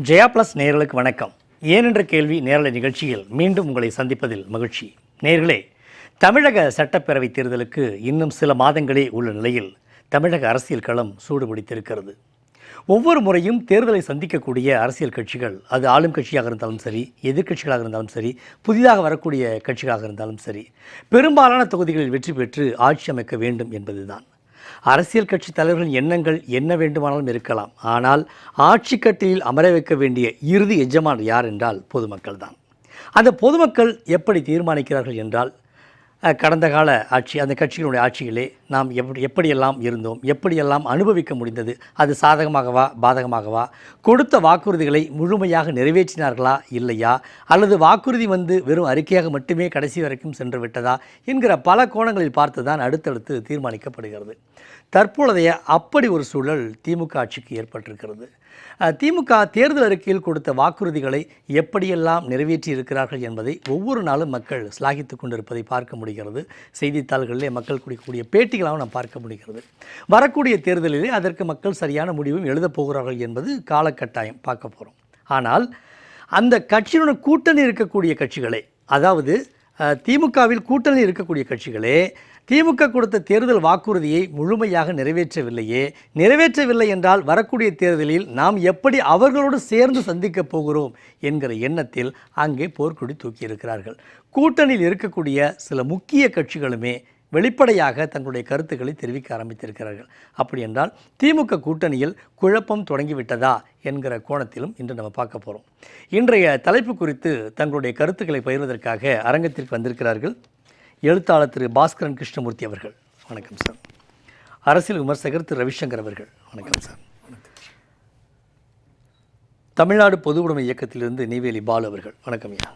Jaya plus நேயர்களுக்கு வணக்கம். ஏனென்ற கேள்வி நேரலை நிகழ்ச்சியில் மீண்டும் உங்களை சந்திப்பதில் மகிழ்ச்சி. நேயர்களே, தமிழக சட்டப்பேரவைத் தேர்தலுக்கு இன்னும் சில மாதங்களே உள்ள நிலையில் தமிழக அரசியல் களம் சூடுபிடித்திருக்கிறது. ஒவ்வொரு முறையும் தேர்தலை சந்திக்கக்கூடிய அரசியல் கட்சிகள், அது ஆளும் கட்சியாக இருந்தாலும் சரி, எதிர்க்கட்சிகளாக இருந்தாலும் சரி, புதிதாக வரக்கூடிய கட்சிகளாக இருந்தாலும் சரி, பெரும்பாலான தொகுதிகளில் வெற்றி பெற்று ஆட்சி அமைக்க வேண்டும் என்பதுதான். அரசியல் கட்சி தலைவர்களின் எண்ணங்கள் என்ன வேண்டுமானாலும் இருக்கலாம். ஆனால் ஆட்சி கட்டிலில் அமர வைக்க வேண்டிய இறுதி எஜமான் யார் என்றால் பொதுமக்கள் தான். அந்த பொதுமக்கள் எப்படி தீர்மானிக்கிறார்கள் என்றால், கடந்த கால ஆட்சி, அந்த கட்சிகளுடைய ஆட்சிகளே நாம் எப்படியெல்லாம் இருந்தோம், எப்படியெல்லாம் அனுபவிக்க முடிந்தது, அது சாதகமாகவா பாதகமாகவா, கொடுத்த வாக்குறுதிகளை முழுமையாக நிறைவேற்றினார்களா இல்லையா, அல்லது வாக்குறுதி வெறும் அறிக்கையாக மட்டுமே கடைசி வரைக்கும் சென்று விட்டதா என்கிற பல கோணங்களில் பார்த்து தான் அடுத்தடுத்து தீர்மானிக்கப்படுகிறது. தற்பொழுதைய அப்படி ஒரு சூழல் திமுக ஆட்சிக்கு ஏற்பட்டிருக்கிறது. திமுக தேர்தல் அறிக்கையில் கொடுத்த வாக்குறுதிகளை எப்படியெல்லாம் நிறைவேற்றி இருக்கிறார்கள் என்பதை ஒவ்வொரு நாளும் மக்கள் சிலாகித்து கொண்டிருப்பதை பார்க்க முடிகிறது. செய்தித்தாள்களிலே மக்கள் கொடுக்கக்கூடிய பேட்டிகளாகவும் நாம் பார்க்க முடிகிறது. வரக்கூடிய தேர்தலிலே அதற்கு மக்கள் சரியான முடிவும் எழுதப் போகிறார்கள் என்பது காலக்கட்டாயம் பார்க்க போகிறோம். ஆனால் அந்த கட்சியுடன் கூட்டணி இருக்கக்கூடிய கட்சிகளே, அதாவது திமுகவில் கூட்டணி இருக்கக்கூடிய கட்சிகளே திமுக கொடுத்த தேர்தல் வாக்குறுதியை முழுமையாக நிறைவேற்றவில்லை என்றால் வரக்கூடிய தேர்தலில் நாம் எப்படி அவர்களோடு சேர்ந்து சந்திக்கப் போகிறோம் என்கிற எண்ணத்தில் அங்கே போர்க்கொடி தூக்கியிருக்கிறார்கள். கூட்டணியில் இருக்கக்கூடிய சில முக்கிய கட்சிகளுமே வெளிப்படையாக தங்களுடைய கருத்துக்களை தெரிவிக்க ஆரம்பித்திருக்கிறார்கள். அப்படி என்றால் திமுக கூட்டணியில் குழப்பம் தொடங்கிவிட்டதா என்கிற கோணத்திலும் இன்று நம்ம பார்க்க போகிறோம். இன்றைய தலைப்பு குறித்து தங்களுடைய கருத்துக்களை பகிர்வதற்காக அரங்கத்திற்கு வந்திருக்கிறார்கள் எழுத்தாளர் திரு பாஸ்கரன் கிருஷ்ணமூர்த்தி அவர்கள். வணக்கம் சார். அரசியல் விமர்சகர் திரு ரவிசங்கர் அவர்கள். வணக்கம் சார். தமிழ்நாடு பொது உடைமை இயக்கத்திலிருந்து நெய்வேலி பாலு அவர்கள். வணக்கம் ஐயா.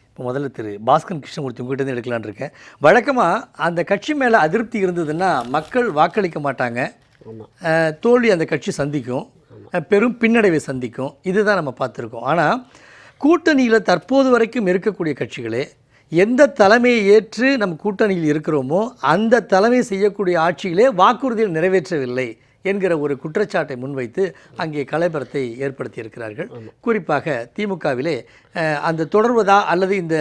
இப்போ முதல்ல திரு பாஸ்கரன் கிருஷ்ணமூர்த்தி உங்கள்கிட்ட எடுக்கலான்னு இருக்கேன். வழக்கமாக அந்த கட்சி மேலே அதிருப்தி இருந்ததுன்னா மக்கள் வாக்களிக்க மாட்டாங்க, தோல்வி அந்த கட்சி சந்திக்கும், பெரும் பின்னடைவை சந்திக்கும். இதுதான் நம்ம பார்த்துருக்கோம். ஆனால் கூட்டணியில் தற்போது வரைக்கும் இருக்கக்கூடிய கட்சிகளே எந்த தலைமையை ஏற்று நம்ம கூட்டணியில் இருக்கிறோமோ அந்த தலைமை செய்யக்கூடிய ஆட்சியிலே வாக்குறுதிகள் நிறைவேற்றவில்லை என்கிற ஒரு குற்றச்சாட்டை முன்வைத்து அங்கே கலவரத்தை ஏற்படுத்தியிருக்கிறார்கள். குறிப்பாக திமுகவிலே அந்த தொடர்வதா அல்லது இந்த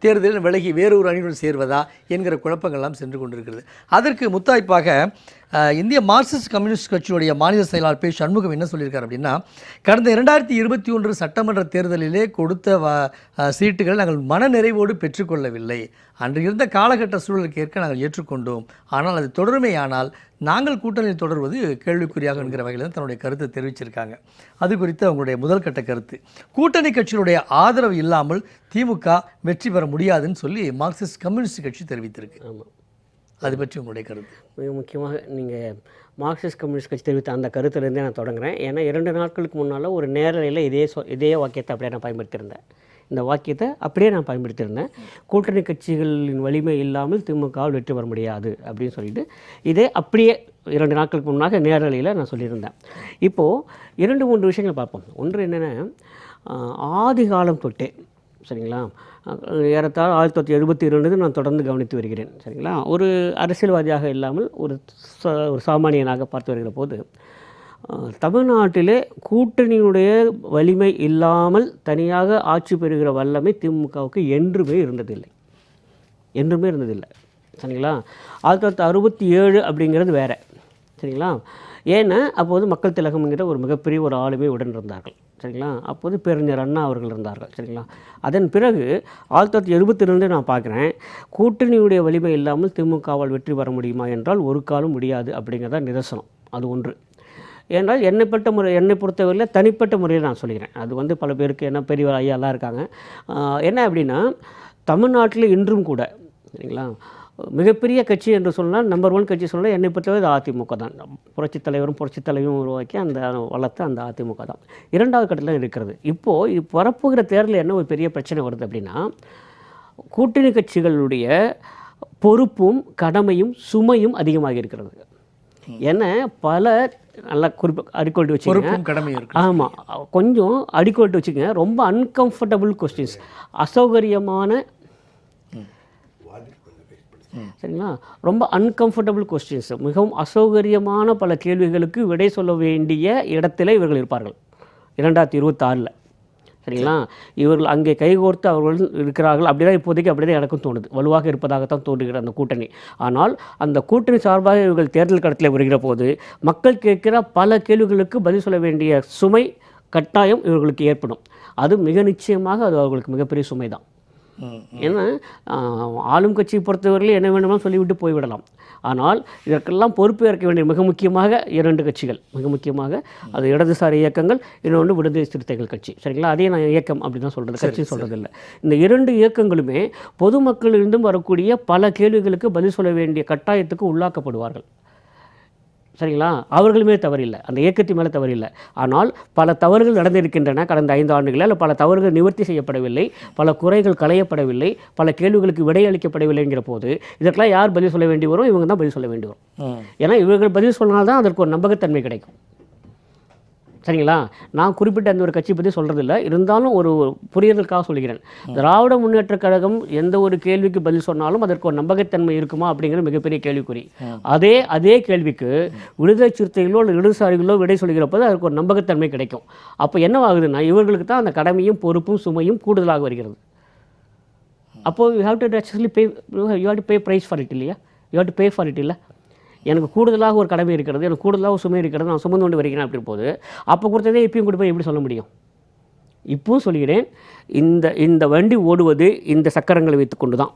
தேர்தலில் விலகி வேறொரு அணியுடன் சேர்வதா என்கிற குழப்பங்கள்லாம் சென்று கொண்டிருக்கிறது. அதற்கு முத்தாய்ப்பாக இந்திய மார்க்சிஸ்ட் கம்யூனிஸ்ட் கட்சியுடைய மாநில செயலாளர் பி சண்முகம் என்ன சொல்லியிருக்கார் அப்படின்னா, கடந்த 2021 சட்டமன்ற தேர்தலிலே கொடுத்த சீட்டுகள் நாங்கள் மனநிறைவோடு பெற்றுக்கொள்ளவில்லை. அன்று இருந்த காலகட்ட சூழலுக்கு ஏற்க நாங்கள் ஏற்றுக்கொண்டோம். ஆனால் அது தொடர்மையானால் நாங்கள் கூட்டணியில் தொடர்வது கேள்விக்குறியாக என்கிற வகையில் தான் தன்னுடைய கருத்தை தெரிவிச்சிருக்காங்க. அது குறித்து அவங்களுடைய முதல் கட்ட கருத்து, கூட்டணி கட்சிகளுடைய ஆதரவு இல்லாமல் திமுக வெற்றி பெற முடியாதுன்னு சொல்லி மார்க்சிஸ்ட் கம்யூனிஸ்ட் கட்சி தெரிவித்திருக்கு. ஆமாம், அது பற்றி உங்களுடைய கருத்து? மிக முக்கியமாக நீங்கள் மார்க்சிஸ்ட் கம்யூனிஸ்ட் கட்சி தெரிவித்த அந்த கருத்துலேருந்தே நான் தொடங்குறேன். ஏன்னா 2 நாட்களுக்கு முன்னால் ஒரு நேரலையில் இதே வாக்கியத்தை அப்படியே நான் பயன்படுத்தியிருந்தேன். இந்த வாக்கியத்தை அப்படியே நான் பயன்படுத்தியிருந்தேன். கூட்டணி கட்சிகளின் வலிமை இல்லாமல் திமுகவில் வெற்றி பெற முடியாது அப்படின்னு சொல்லிட்டு இதே அப்படியே 2 நாட்களுக்கு முன்னாக நேரலையில் நான் சொல்லியிருந்தேன். இப்போது 2-3 விஷயங்களை பார்ப்போம். ஒன்று என்னென்னா, ஆதி காலம் தொட்டே சரிங்களா, ஏறத்தாழ 1972 நான் தொடர்ந்து கவனித்து வருகிறேன். சரிங்களா, ஒரு அரசியல்வாதியாக இல்லாமல் ஒரு சாமானியனாக பார்த்து வருகிற போது தமிழ்நாட்டிலே கூட்டணியுடைய வலிமை இல்லாமல் தனியாக ஆட்சி பெறுகிற வல்லமை திமுகவுக்கு என்றுமே இருந்ததில்லை. சரிங்களா, 1967 அப்படிங்கிறது வேறு. சரிங்களா, ஏன்னா அப்போது மக்கள் திலகம்ங்கிற ஒரு மிகப்பெரிய ஒரு ஆளுமை உடன் இருந்தார்கள். சரிங்களா, அப்போது பேரறிஞர் அண்ணா அவர்கள் இருந்தார்கள். சரிங்களா, அதன் பிறகு 1972 நான் பார்க்குறேன், கூட்டணியுடைய வலிமை இல்லாமல் திமுகவால் வெற்றி பெற முடியுமா என்றால் ஒரு காலம் முடியாது அப்படிங்கிறத நிதர்சனம். அது ஒன்று. ஏன்னால் என்னை பொறுத்தவரையில் தனிப்பட்ட முறையில் நான் சொல்லிக்கிறேன். அது பல பேருக்கு என்ன பெரிய ஐயாலாம் இருக்காங்க. என்ன அப்படின்னா, தமிழ்நாட்டில் இன்றும் கூட சரிங்களா மிகப்பெரிய கட்சி என்று சொன்னால் நம்பர் 1 கட்சி சொன்னால் என்னை பொறுத்தவரை அதிமுக தான். புரட்சித் தலைவரும் உருவாக்கி வளர்த்த அந்த அதிமுக தான் 2வது கட்டத்தில் இருக்கிறது. இப்போது வரப்போகிற தேர்தலில் என்ன ஒரு பெரிய பிரச்சனை வருது அப்படின்னா, கூட்டணி கட்சிகளுடைய பொறுப்பும் கடமையும் சுமையும் அதிகமாக இருக்கிறது. ஏன்னா பல நல்லா அடிக்கோட்டு வச்சுக்கோங்க. ஆமாம், கொஞ்சம் அடிக்கோட்டு வச்சுக்கோங்க. ரொம்ப அன்கம்ஃபர்டபுள் கொஸ்டின்ஸ், அசௌகரியமான சரிங்களா, ரொம்ப அன்கம்ஃபர்டபுள் கொஸ்டின்ஸ், மிகவும் அசௌகரியமான பல கேள்விகளுக்கு விடை சொல்ல வேண்டிய இடத்துல இவர்கள் இருப்பார்கள். 2026. சரிங்களா? இவர்கள் அங்கே கைகோர்த்து அவர்கள் இருக்கிறார்கள். அப்படிதான் இப்போதைக்கு அப்படிதான் எனக்கும் தோணுது. வலுவாக இருப்பதாகத்தான் தோன்றுகிறது அந்த கூட்டணி. ஆனால் அந்த கூட்டணி சார்பாக இவர்கள் தேர்தல் களத்தில் வருகிற போது மக்கள் கேட்கிற பல கேள்விகளுக்கு பதில் சொல்ல வேண்டிய சுமை கட்டாயம் இவர்களுக்கு ஏற்படும். அது மிக நிச்சயமாக அது அவர்களுக்கு மிகப்பெரிய சுமை தான். ஏன்னா ஆளும் கட்சியை பொறுத்தவரையில் என்ன வேண்டுமாலும் சொல்லிவிட்டு போய்விடலாம். ஆனால் இதற்கெல்லாம் பொறுப்பு ஏற்க வேண்டிய மிக முக்கியமாக 2 கட்சிகள், மிக முக்கியமாக அது இடதுசாரி இயக்கங்கள், இன்னொன்று விடுதலை சிறுத்தைகள் கட்சி. சரிங்களா? அதே நான் இயக்கம் அப்படி தான் சொல்கிறது, கட்சி சொல்கிறது இல்லை. இந்த 2 இயக்கங்களுமே பொதுமக்களிலிருந்தும் வரக்கூடிய பல கேள்விகளுக்கு பதில் சொல்ல வேண்டிய கட்டாயத்துக்கு உள்ளாக்கப்படுவார்கள். சரிங்களா? அவர்களுமே தவறில்லை, அந்த இயக்கத்தின் மேலே தவறில்லை. ஆனால் பல தவறுகள் நடந்திருக்கின்றன கடந்த 5 ஆண்டுகளில். அல்ல, பல தவறுகள் நிவர்த்தி செய்யப்படவில்லை, பல குறைகள் களையப்படவில்லை, பல கேள்விகளுக்கு விடையளிக்கப்படவில்லைங்கிற போது இதற்கெல்லாம் யார் பதில் சொல்ல வேண்டி வரும்? இவங்க தான் பதில் சொல்ல வேண்டி வரும். ஏன்னா இவர்கள் பதில் சொன்னால்தான் அதற்கு ஒரு நம்பகத்தன்மை கிடைக்கும். சரிங்களா? நான் குறிப்பிட்ட அந்த ஒரு கட்சி பற்றி சொல்கிறதில்ல, இருந்தாலும் ஒரு புரிதலுக்காக சொல்கிறேன். திராவிட முன்னேற்றக் கழகம் எந்த ஒரு கேள்விக்கு பதில் சொன்னாலும் அதற்கு ஒரு நம்பகத்தன்மை இருக்குமா அப்படிங்கிறது மிகப்பெரிய கேள்விக்குறி. அதே கேள்விக்கு விடுதலை சிறுத்தைகளோ அல்லது இடதுசாரிகளோ விடை சொல்கிற போது அதற்கு ஒரு நம்பகத்தன்மை கிடைக்கும். அப்போ என்னவாகுதுன்னா இவர்களுக்கு தான் அந்த கடமையும் பொறுப்பும் சுமையும் கூடுதலாக வருகிறது. அப்போது you have to actually pay, you have to pay price for it இல்லையா? You have to pay for it இல்லை? எனக்கு கூடுதலாக ஒரு கடமை இருக்கிறது, எனக்கு கூடுதலாக ஒரு சுமை இருக்கிறது, நான் சுமந்து கொண்டு வருகிறேன் அப்படி போது அப்போ கொடுத்ததே இப்பயும் கொடுப்பேன் எப்படி சொல்ல முடியும்? இப்பவும் சொல்கிறேன், இந்த வண்டி ஓடுவது இந்த சக்கரங்களை வைத்து கொண்டு தான்.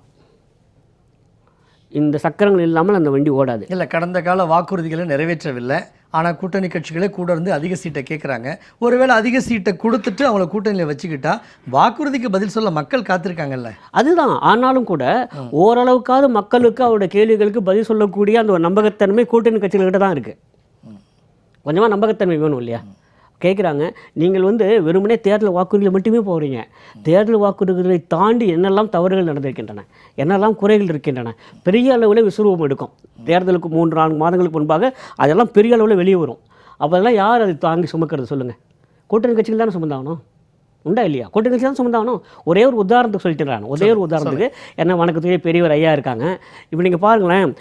இந்த சக்கரங்கள் இல்லாமல் அந்த வண்டி ஓடாது. இல்லை, கடந்த கால வாக்குறுதிகளை நிறைவேற்றவில்லை. ஆனால் கூட்டணி கட்சிகளே கூட இருந்து அதிக சீட்டை கேட்குறாங்க. ஒருவேளை அதிக சீட்டை கொடுத்துட்டு அவங்கள கூட்டணியில் வச்சுக்கிட்டா வாக்குறுதிக்கு பதில் சொல்ல மக்கள் காத்திருக்காங்கல்ல. அதுதான். ஆனாலும் கூட ஓரளவுக்காவது மக்களுக்கு அவருடைய கேள்விகளுக்கு பதில் சொல்லக்கூடிய அந்த ஒரு நம்பகத்தன்மை கூட்டணி கட்சிகள்கிட்ட தான் இருக்குது. கொஞ்சமாக நம்பகத்தன்மை வேணும் இல்லையா? கேட்குறாங்க, நீங்கள் வெறுமனே தேர்தல் வாக்குறுதியில் மட்டுமே போகிறீங்க. தேர்தல் வாக்குறுதிகளை தாண்டி என்னெல்லாம் தவறுகள் நடந்திருக்கின்றன, என்னெல்லாம் குறைகள் இருக்கின்றன, பெரிய அளவில் விசுரூபம் எடுக்கும். தேர்தலுக்கு 3-4 மாதங்களுக்கு முன்பாக அதெல்லாம் பெரிய அளவில் வெளியே வரும். அப்போதெல்லாம் யார் அதை தாங்கி சுமக்கிறது சொல்லுங்கள்? கூட்டணி கட்சிகள் தானே சுமந்தாகணும். உண்டா இல்லையா? கூட்டணி கட்சி தான் சுமந்தாகணும். ஒரே ஒரு உதாரணத்துக்கு சொல்லிட்டுறாங்க. ஒரே ஒரு உதாரணத்துக்கு என்ன வணக்கத்துக்கு பெரியவர் ஐயா இருக்காங்க. இப்போ நீங்கள் பாருங்களேன்,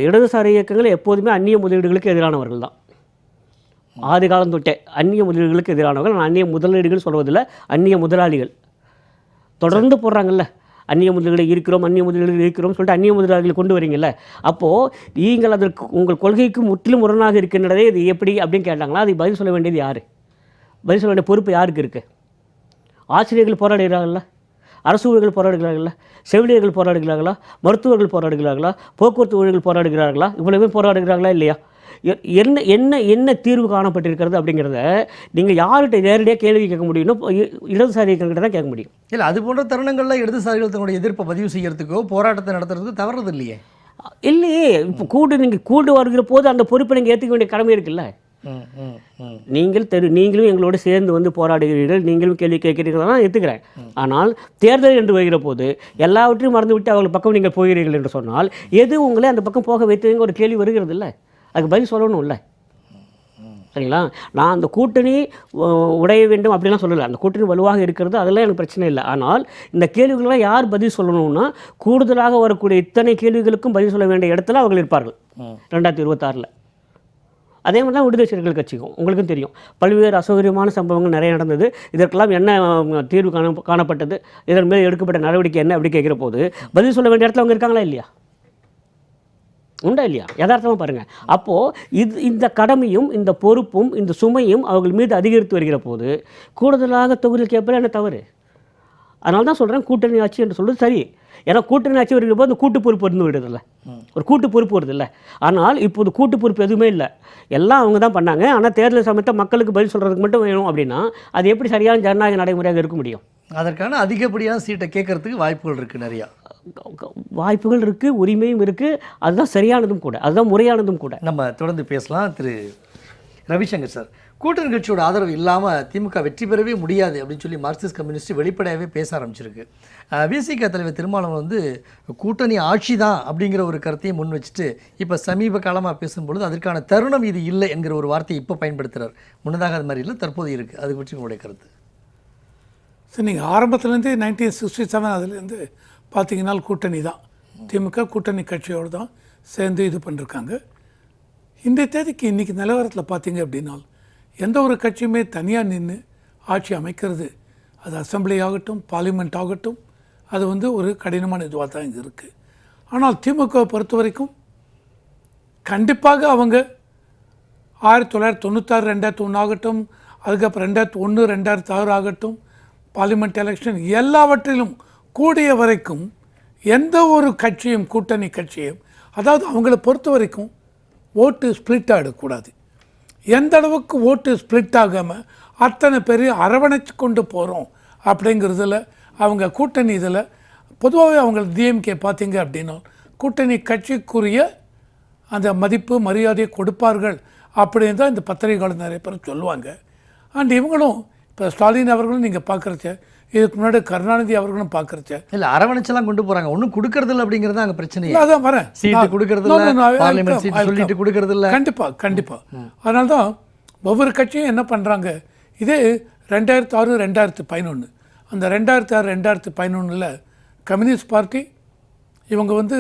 இடதுசாரி இயக்கங்கள் எப்போதுமே அந்நிய முதலீடுகளுக்கு எதிரானவர்கள் தான். ஆதி காலம் தொட்டே அந்நிய முதலீடுகளுக்கு எதிரானவர்கள். நான் அந்நிய முதலீடுகள் சொல்வதில்லை, அந்நிய முதலாளிகள் தொடர்ந்து போடுறாங்கல்ல. அந்நிய முதலீடு இருக்கிறோம், அந்நிய முதலீடு இருக்கிறோம் சொல்லிட்டு அந்நிய முதலாளிகளை கொண்டு வரீங்கல்ல. அப்போது நீங்கள் அதற்கு உங்கள் கொள்கைக்கு முற்றிலும் முரணாக இருக்கின்றதே, இது எப்படி அப்படின்னு கேட்டாங்களா? அது பதில் சொல்ல வேண்டியது யார்? பதில் சொல்ல வேண்டிய பொறுப்பு யாருக்கு இருக்குது? ஆசிரியர்கள் போராடுகிறார்கள்ல, அரசு ஊழியர்கள் போராடுகிறார்களா, செவிலியர்கள் போராடுகிறார்களா, மருத்துவர்கள் போராடுகிறார்களா, போக்குவரத்து ஊழியர்கள் போராடுகிறார்களா? இவ்வளவே போராடுகிறார்களா இல்லையா? என்ன என்ன என்ன தீர்வு காணப்பட்டிருக்கிறது அப்படிங்கிறத நீங்கள் யார்கிட்ட நேரடியாக கேள்வி கேட்க முடியும்னா இடதுசாரி இயக்கங்கிட்ட தான் கேட்க முடியும். இல்லை, அது போன்ற தருணங்களில் இடதுசாரிகள் தன்னுடைய எதிர்ப்பை பதிவு செய்யறதுக்கோ போராட்டத்தை நடத்துறதுக்கோ தவறது இல்லையே. இல்லையே, இப்போ நீங்கள் கூட்டு வருகிற போது அந்த பொறுப்பை நீங்கள் ஏற்றுக்க வேண்டிய கடமை இருக்குல்ல. நீங்களும் எங்களோட சேர்ந்து போராடுகிறீர்கள், நீங்களும் கேள்வி கேட்கிறீர்கள் தான் ஏற்றுக்கிறேன். ஆனால் தேர்தல் என்று வருகிற போது எல்லாவற்றையும் மறந்துவிட்டு அவர்கள் பக்கம் நீங்கள் போகிறீர்கள் என்று சொன்னால் எது உங்களை அந்த பக்கம் போக வைத்ததுங்க ஒரு கேள்வி வருகிறது இல்லை? அதுக்கு பதில் சொல்லணும்ல. சரிங்களா? நான் அந்த கூட்டணி உடைய வேண்டும் அப்படிலாம் சொல்லலை. அந்த கூட்டணி வலுவாக இருக்கிறது, அதெல்லாம் எனக்கு பிரச்சனை இல்லை. ஆனால் இந்த கேள்விகளெலாம் யார் பதில் சொல்லணும்னா கூடுதலாக வரக்கூடிய இத்தனை கேள்விகளுக்கும் பதில் சொல்ல வேண்டிய இடத்துல அவர்கள் இருப்பார்கள் 2026. அதே மாதிரி தான் விடுதலை சிறுத்தைகள் கட்சிக்கும் உங்களுக்கும் தெரியும். பல்வேறு அசௌகரியமான சம்பவங்கள் நிறைய நடந்தது. இதற்கெல்லாம் என்ன தீர்வு காணப்பட்டது, இதன் மேல் எடுக்கப்பட்ட நடவடிக்கை என்ன அப்படி கேட்குற போது பதில் சொல்ல வேண்டிய இடத்துல அவங்க இருக்காங்களா இல்லையா? உண்டா இல்லையா? யதார்த்தமாக பாருங்கள். அப்போது இந்த கடமையும் இந்த பொறுப்பும் இந்த சுமையும் அவர்கள் மீது அதிகரித்து வருகிற போது கூடுதலாக தொகுதியில் கேட்பது என்ன தவறு? அதனால தான் சொல்கிறேன், கூட்டணி ஆட்சி என்று சொல்கிறது சரி. ஏன்னா கூட்டணி ஆட்சி வருகிற போது அந்த கூட்டு பொறுப்பு இருந்து விடுறதில்ல, ஒரு கூட்டு பொறுப்பு வருதில்லை. ஆனால் இப்போது கூட்டு பொறுப்பு எதுவுமே இல்லை, எல்லாம் அவங்க தான் பண்ணாங்க. ஆனால் தேர்தல் சமயத்தை மக்களுக்கு பதில் சொல்கிறதுக்கு மட்டும் வேணும் அப்படின்னா அது எப்படி சரியான ஜனநாயக நடைமுறையாக இருக்க முடியும்? அதற்கான அதிகப்படியான சீட்டை கேட்கறதுக்கு வாய்ப்புகள் இருக்குது, நிறையா வாய்ப்புகள் இருக்குது, உரிமையும் இருக்குது. அதுதான் சரியானதும் கூட, அதுதான் முறையானதும் கூட. நம்ம தொடர்ந்து பேசலாம். திரு ரவிசங்கர் சார், கூட்டணி கட்சியோட ஆதரவு இல்லாமல் திமுக வெற்றி பெறவே முடியாது அப்படின்னு சொல்லி மார்க்சிஸ்ட் கம்யூனிஸ்ட் வெளிப்படையாகவே பேச ஆரம்பிச்சிருக்கு. விசிக தலைவர் திருமாவளவன் கூட்டணி ஆட்சி தான் அப்படிங்கிற ஒரு கருத்தையும் முன் வச்சுட்டு இப்போ சமீப காலமாக பேசும்பொழுது அதற்கான தருணம் இது இல்லை என்கிற ஒரு வார்த்தையை இப்போ பயன்படுத்துகிறார். முன்னதாக அது மாதிரி இல்லை, தற்போது இருக்குது. அது பற்றி உங்களுடைய கருத்து? சார், நீங்கள் ஆரம்பத்துலேருந்து 1967 அதுலேருந்து பார்த்தீங்கன்னா கூட்டணி தான். திமுக கூட்டணி கட்சியோடு தான் சேர்ந்து இது பண்ணிருக்காங்க. இந்த தேதிக்கு இன்றைக்கி நிலவரத்தில் பார்த்தீங்க அப்படின்னா எந்த ஒரு கட்சியுமே தனியாக நின்று ஆட்சி அமைக்கிறது, அது அசெம்பிளி ஆகட்டும் பார்லிமெண்ட் ஆகட்டும், அது வந்து ஒரு கடினமான இதுவாக தான் இங்கே இருக்குது. ஆனால் திமுகவை பொறுத்த வரைக்கும் கண்டிப்பாக அவங்க 1996 2001 ஆகட்டும், அதுக்கப்புறம் 2001 2006 ஆகட்டும், பார்லிமெண்ட் எலெக்ஷன் எல்லாவற்றிலும் கூடிய வரைக்கும் எந்த ஒரு கட்சியும் கூட்டணி கட்சியும், அதாவது அவங்கள பொறுத்த வரைக்கும் ஓட்டு ஸ்ப்ளிட் ஆகிடக்கூடாது. எந்த அளவுக்கு ஓட்டு ஸ்ப்ளிட் ஆகாமல் அத்தனை பேரையும் அரவணைச்சு கொண்டு போகிறோம் அப்படிங்கிறதுல அவங்க கூட்டணி இதில் பொதுவாகவே அவங்க டிஎம்கே பார்த்தீங்க அப்படின்னா கூட்டணி கட்சிக்குரிய அந்த மதிப்பு மரியாதையை கொடுப்பார்கள் அப்படின்னு தான் இந்த பத்திரிகைகள் நிறைய பேர் சொல்லுவாங்க. அண்ட் இவங்களும் இப்போ ஸ்டாலின் அவர்களும் நீங்கள் பார்க்குறச்ச, இதுக்கு முன்னாடி கருணாநிதி அவர்களும் பார்க்குறச்ச இல்லை அரவணைச்செல்லாம் கொண்டு போகிறாங்க, ஒன்றும் கொடுக்கறதில்ல அப்படிங்கிறது அங்கே பிரச்சனை. அதான் வரேன், சீட்டு கொடுக்கறதில்ல, பார்லிமெண்ட் சீட்டு சொல்லிட்டு கொடுக்கறதில்ல. கண்டிப்பாக அதனால தான் ஒவ்வொரு கட்சியும் என்ன பண்ணுறாங்க, இதே 2006 2011 அந்த 2006 2011 கம்யூனிஸ்ட் பார்ட்டி இவங்க வந்து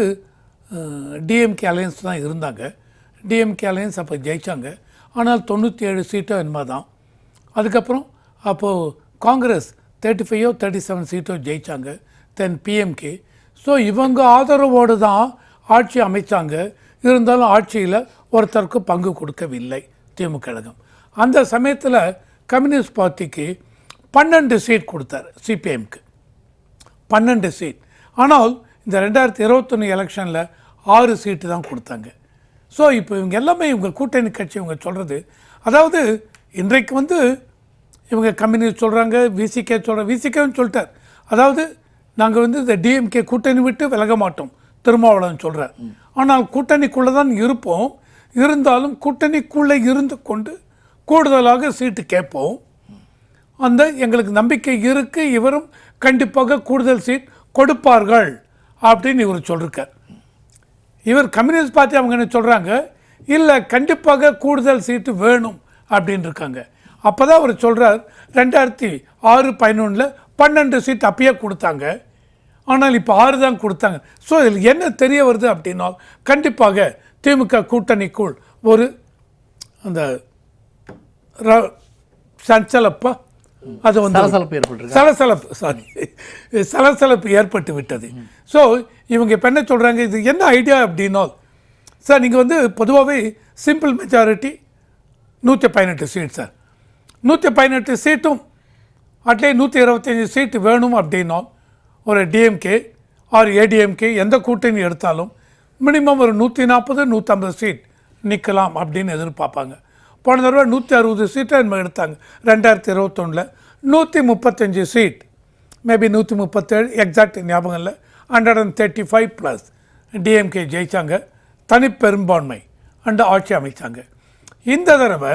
டிஎம்கே அலையன்ஸ் தான் இருந்தாங்க. டிஎம்கே அலையன்ஸ் அப்போ ஜெயித்தாங்க. ஆனால் 97 சீட்டோ என்னமா தான். அதுக்கப்புறம் அப்போது காங்கிரஸ் 35 37 சீட்டோ ஜெயித்தாங்க. தென் பிஎம்கே. ஸோ இவங்க ஆதரவோடு தான் ஆட்சி அமைச்சாங்க. இருந்தாலும் ஆட்சியில் ஒருத்தருக்கு பங்கு கொடுக்கவில்லை திமுக கழகம். அந்த சமயத்தில் கம்யூனிஸ்ட் பார்ட்டிக்கு 12 சீட் கொடுத்தார், சிபிஎம்க்கு 12 சீட். ஆனால் இந்த 2021 எலெக்ஷனில் 6 சீட்டு தான் கொடுத்தாங்க. ஸோ இப்போ இவங்க எல்லாமே இவங்க கூட்டணி கட்சி இவங்க சொல்கிறது, அதாவது இன்றைக்கு வந்து இவங்க கம்யூனிஸ்ட் சொல்கிறாங்க, விசிகே சொல்கிறாங்க, விசிகேன்னு சொல்லிட்டார். அதாவது நாங்கள் வந்து இந்த டிஎம்கே கூட்டணி விட்டு விலக மாட்டோம் திருமாவளவன் சொல்கிறார். ஆனால் கூட்டணிக்குள்ளே தான் இருப்போம், இருந்தாலும் கூட்டணிக்குள்ளே இருந்து கொண்டு கூடுதலாக சீட்டு கேட்போம். அந்த எங்களுக்கு நம்பிக்கை இருக்குது, இவரும் கண்டிப்பாக கூடுதல் சீட் கொடுப்பார்கள் அப்படின்னு இவர் சொல்லியிருக்கார். இவர் கம்யூனிஸ்ட் பார்ட்டி அவங்க என்ன சொல்கிறாங்க, இல்லை கண்டிப்பாக கூடுதல் சீட்டு வேணும் அப்படின்னு இருக்காங்க. அப்போ தான் அவர் சொல்கிறார் 2006-11 12 சீட் அப்பயே கொடுத்தாங்க, ஆனால் இப்போ 6 தான் கொடுத்தாங்க. ஸோ இதில் என்ன தெரிய வருது அப்படின்னா கண்டிப்பாக திமுக கூட்டணிக்குள் ஒரு அந்த சஞ்சலப்பா அது வந்து சலசலப்பு ஏற்பட்டு விட்டது. ஸோ இவங்க இப்போ என்ன சொல்கிறாங்க, இது என்ன ஐடியா அப்படின்னா சார் நீங்கள் வந்து பொதுவாகவே சிம்பிள் மெஜாரிட்டி 118 சீட் சார், 118 சீட்டும் அட்லீஸ்ட் 125 சீட்டு வேணும் அப்படின்னா ஒரு டிஎம்கே ஆர் ஏடிஎம்கே எந்த கூட்டணி எடுத்தாலும் மினிமம் ஒரு 140 150 சீட் நிற்கலாம் அப்படின்னு எதிர்பார்ப்பாங்க. போன தடவை 160 சீட்டை நம்ம எடுத்தாங்க 2021. 135 சீட், மேபி 137 எக்ஸாக்ட் ஞாபகம் இல்லை, 135+ டிஎம்கே ஜெயித்தாங்க, தனிப்பெரும்பான்மை அண்டு ஆட்சி அமைச்சாங்க. இந்த தடவை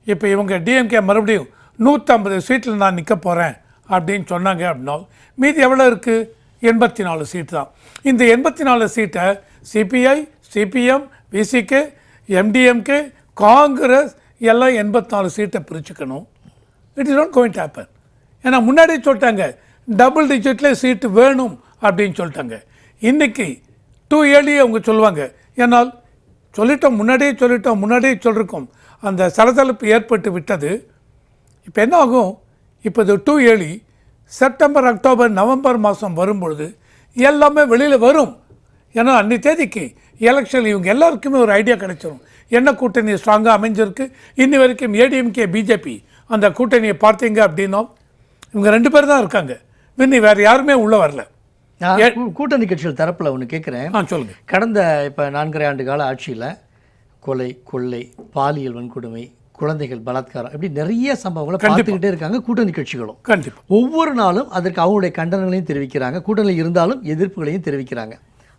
இப்போ இவங்க டிஎம்கே மறுபடியும் 150 சீட்டில் நான் நிற்க போகிறேன் அப்படின்னு சொன்னாங்க. அப்படின்னா மீதி எவ்வளோ இருக்குது, 84 சீட்டு தான். இந்த 84 சீட்டை CPI, CPM, VCK, MDMK, Congress எல்லாம் 84 சீட்டை பிரிச்சுக்கணும். It is not going to happen. ஏன்னா முன்னாடியே சொல்லிட்டாங்க டபுள் டிஜிட்டில் சீட்டு வேணும் அப்படின்னு சொல்லிட்டாங்க. இன்றைக்கி டூ ஏர்லி அவங்க சொல்லுவாங்க, ஏன்னால் முன்னாடியே சொல்லியிருக்கோம், அந்த சலசலப்பு ஏற்பட்டு விட்டது. இப்போ என்ன ஆகும், இப்போ இது too early September October November மாதம் வரும்பொழுது எல்லாமே வெளியில் வரும். ஏன்னா அன்றைய தேதிக்கு எலெக்ஷன் இவங்க எல்லாருக்குமே ஒரு ஐடியா கிடைச்சிடும், என்ன கூட்டணி ஸ்ட்ராங்காக அமைஞ்சிருக்கு. இன்னி வரைக்கும் ஏடிஎம்கே பிஜேபி அந்த கூட்டணியை பார்த்தீங்க அப்படின்னா இவங்க 2 பேர் தான் இருக்காங்க, இன்னும் வேறு யாருமே உள்ளே வரல. கூட்டணி கட்சிகள் தரப்பில் ஒன்று கேட்குறேன், சொல்லுங்கள். கடந்த இப்போ 4.5 ஆண்டு கால ஆட்சியில் கொலை, கொள்ளை, பாலியல் வன்கொடுமை, குழந்தைகள் பலாத்காரம், இப்படி நிறைய சம்பவங்களை பார்த்துக்கிட்டே இருக்காங்க கூட்டணி கட்சிகளும். கண்டிப்பாக ஒவ்வொரு நாளும் அதற்கு அவங்களுடைய கண்டனங்களையும் தெரிவிக்கிறாங்க, கூட்டணியில் இருந்தாலும் எதிர்ப்புகளையும் தெரிவிக்கிறாங்க.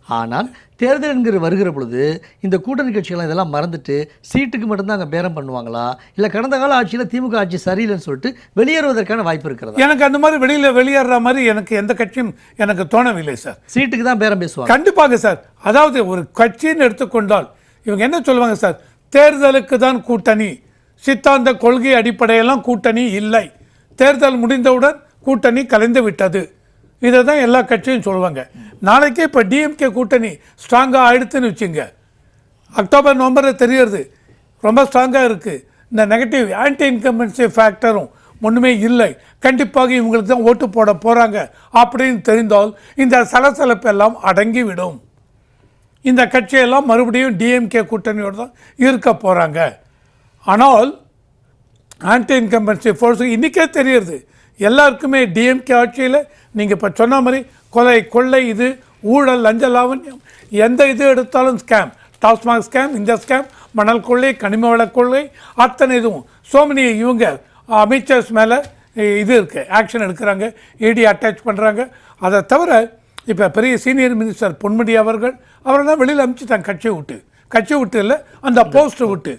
ஆனால் தேர்தல் என்கிற வருகிற பொழுது இந்த கூட்டணி கட்சிகள் இதெல்லாம் மறந்துட்டு சீட்டுக்கு மட்டும்தான் அங்கே பேரம் பண்ணுவாங்களா, இல்லை கடந்த கால ஆட்சியில் திமுக ஆட்சி சரியில்லைன்னு சொல்லிட்டு வெளியேறுவதற்கான வாய்ப்பு இருக்கிறது? எனக்கு அந்த மாதிரி வெளியேற மாதிரி எனக்கு எந்த கட்சியும் எனக்கு தோணவில்லை சார். சீட்டுக்கு தான் பேரம் பேசுவாங்க. கண்டிப்பாக சார். அதாவது ஒரு கட்சின்னு எடுத்துக்கொண்டால் இவங்க என்ன சொல்லுவாங்க சார், தேர்தலுக்கு தான் கூட்டணி, சித்தாந்த கொள்கை அடிப்படையெல்லாம் கூட்டணி இல்லை, தேர்தல் முடிந்தவுடன் கூட்டணி கலைந்து விட்டது, இதை தான் எல்லா கட்சியும் சொல்லுவாங்க. நாளைக்கே இப்போ டிஎம்கே கூட்டணி ஸ்ட்ராங்காக ஆகிடுதுன்னு வச்சுங்க, அக்டோபர் நவம்பரில் தெரியறது ரொம்ப ஸ்ட்ராங்காக இருக்குது. இந்த நெகட்டிவ் ஆன்டி இன்கம்பன்சி ஃபேக்டரும் ஒன்றுமே இல்லை, கண்டிப்பாக இவங்களுக்கு தான் ஓட்டு போட போகிறாங்க அப்படின்னு தெரிந்தால் இந்த சலசலப்பெல்லாம் அடங்கிவிடும். இந்த கட்சியெல்லாம் மறுபடியும் டிஎம்கே கூட்டணியோடு தான் இருக்க போகிறாங்க. ஆனால் ஆன்டி இன்கம்பன்சி ஃபோர்ஸு இன்றைக்கே தெரியுது எல்லாருக்குமே. டிஎம்கே ஆட்சியில் நீங்கள் இப்போ சொன்ன மாதிரி கொலை கொள்ளை, இது ஊழல், லஞ்ச லாவண்யம், எந்த இது எடுத்தாலும் ஸ்கேம், டாஸ்மாக் ஸ்கேம், இந்த ஸ்கேம், மணல் கொள்ளை, கனிம வள கொள்ளை, அத்தனை இதுவும் சோமனி இவங்க அமைச்சர்ஸ் மேலே இது இருக்குது, ஆக்ஷன் எடுக்கிறாங்க, இடி அட்டாச் பண்ணுறாங்க. அதை தவிர இப்போ பெரிய சீனியர் மினிஸ்டர் பொன்முடி அவரெல்லாம் வெளியில் அனுப்பிச்சிட்டாங்க கட்சியை விட்டு இல்லை, அந்த போஸ்ட்டை விட்டு.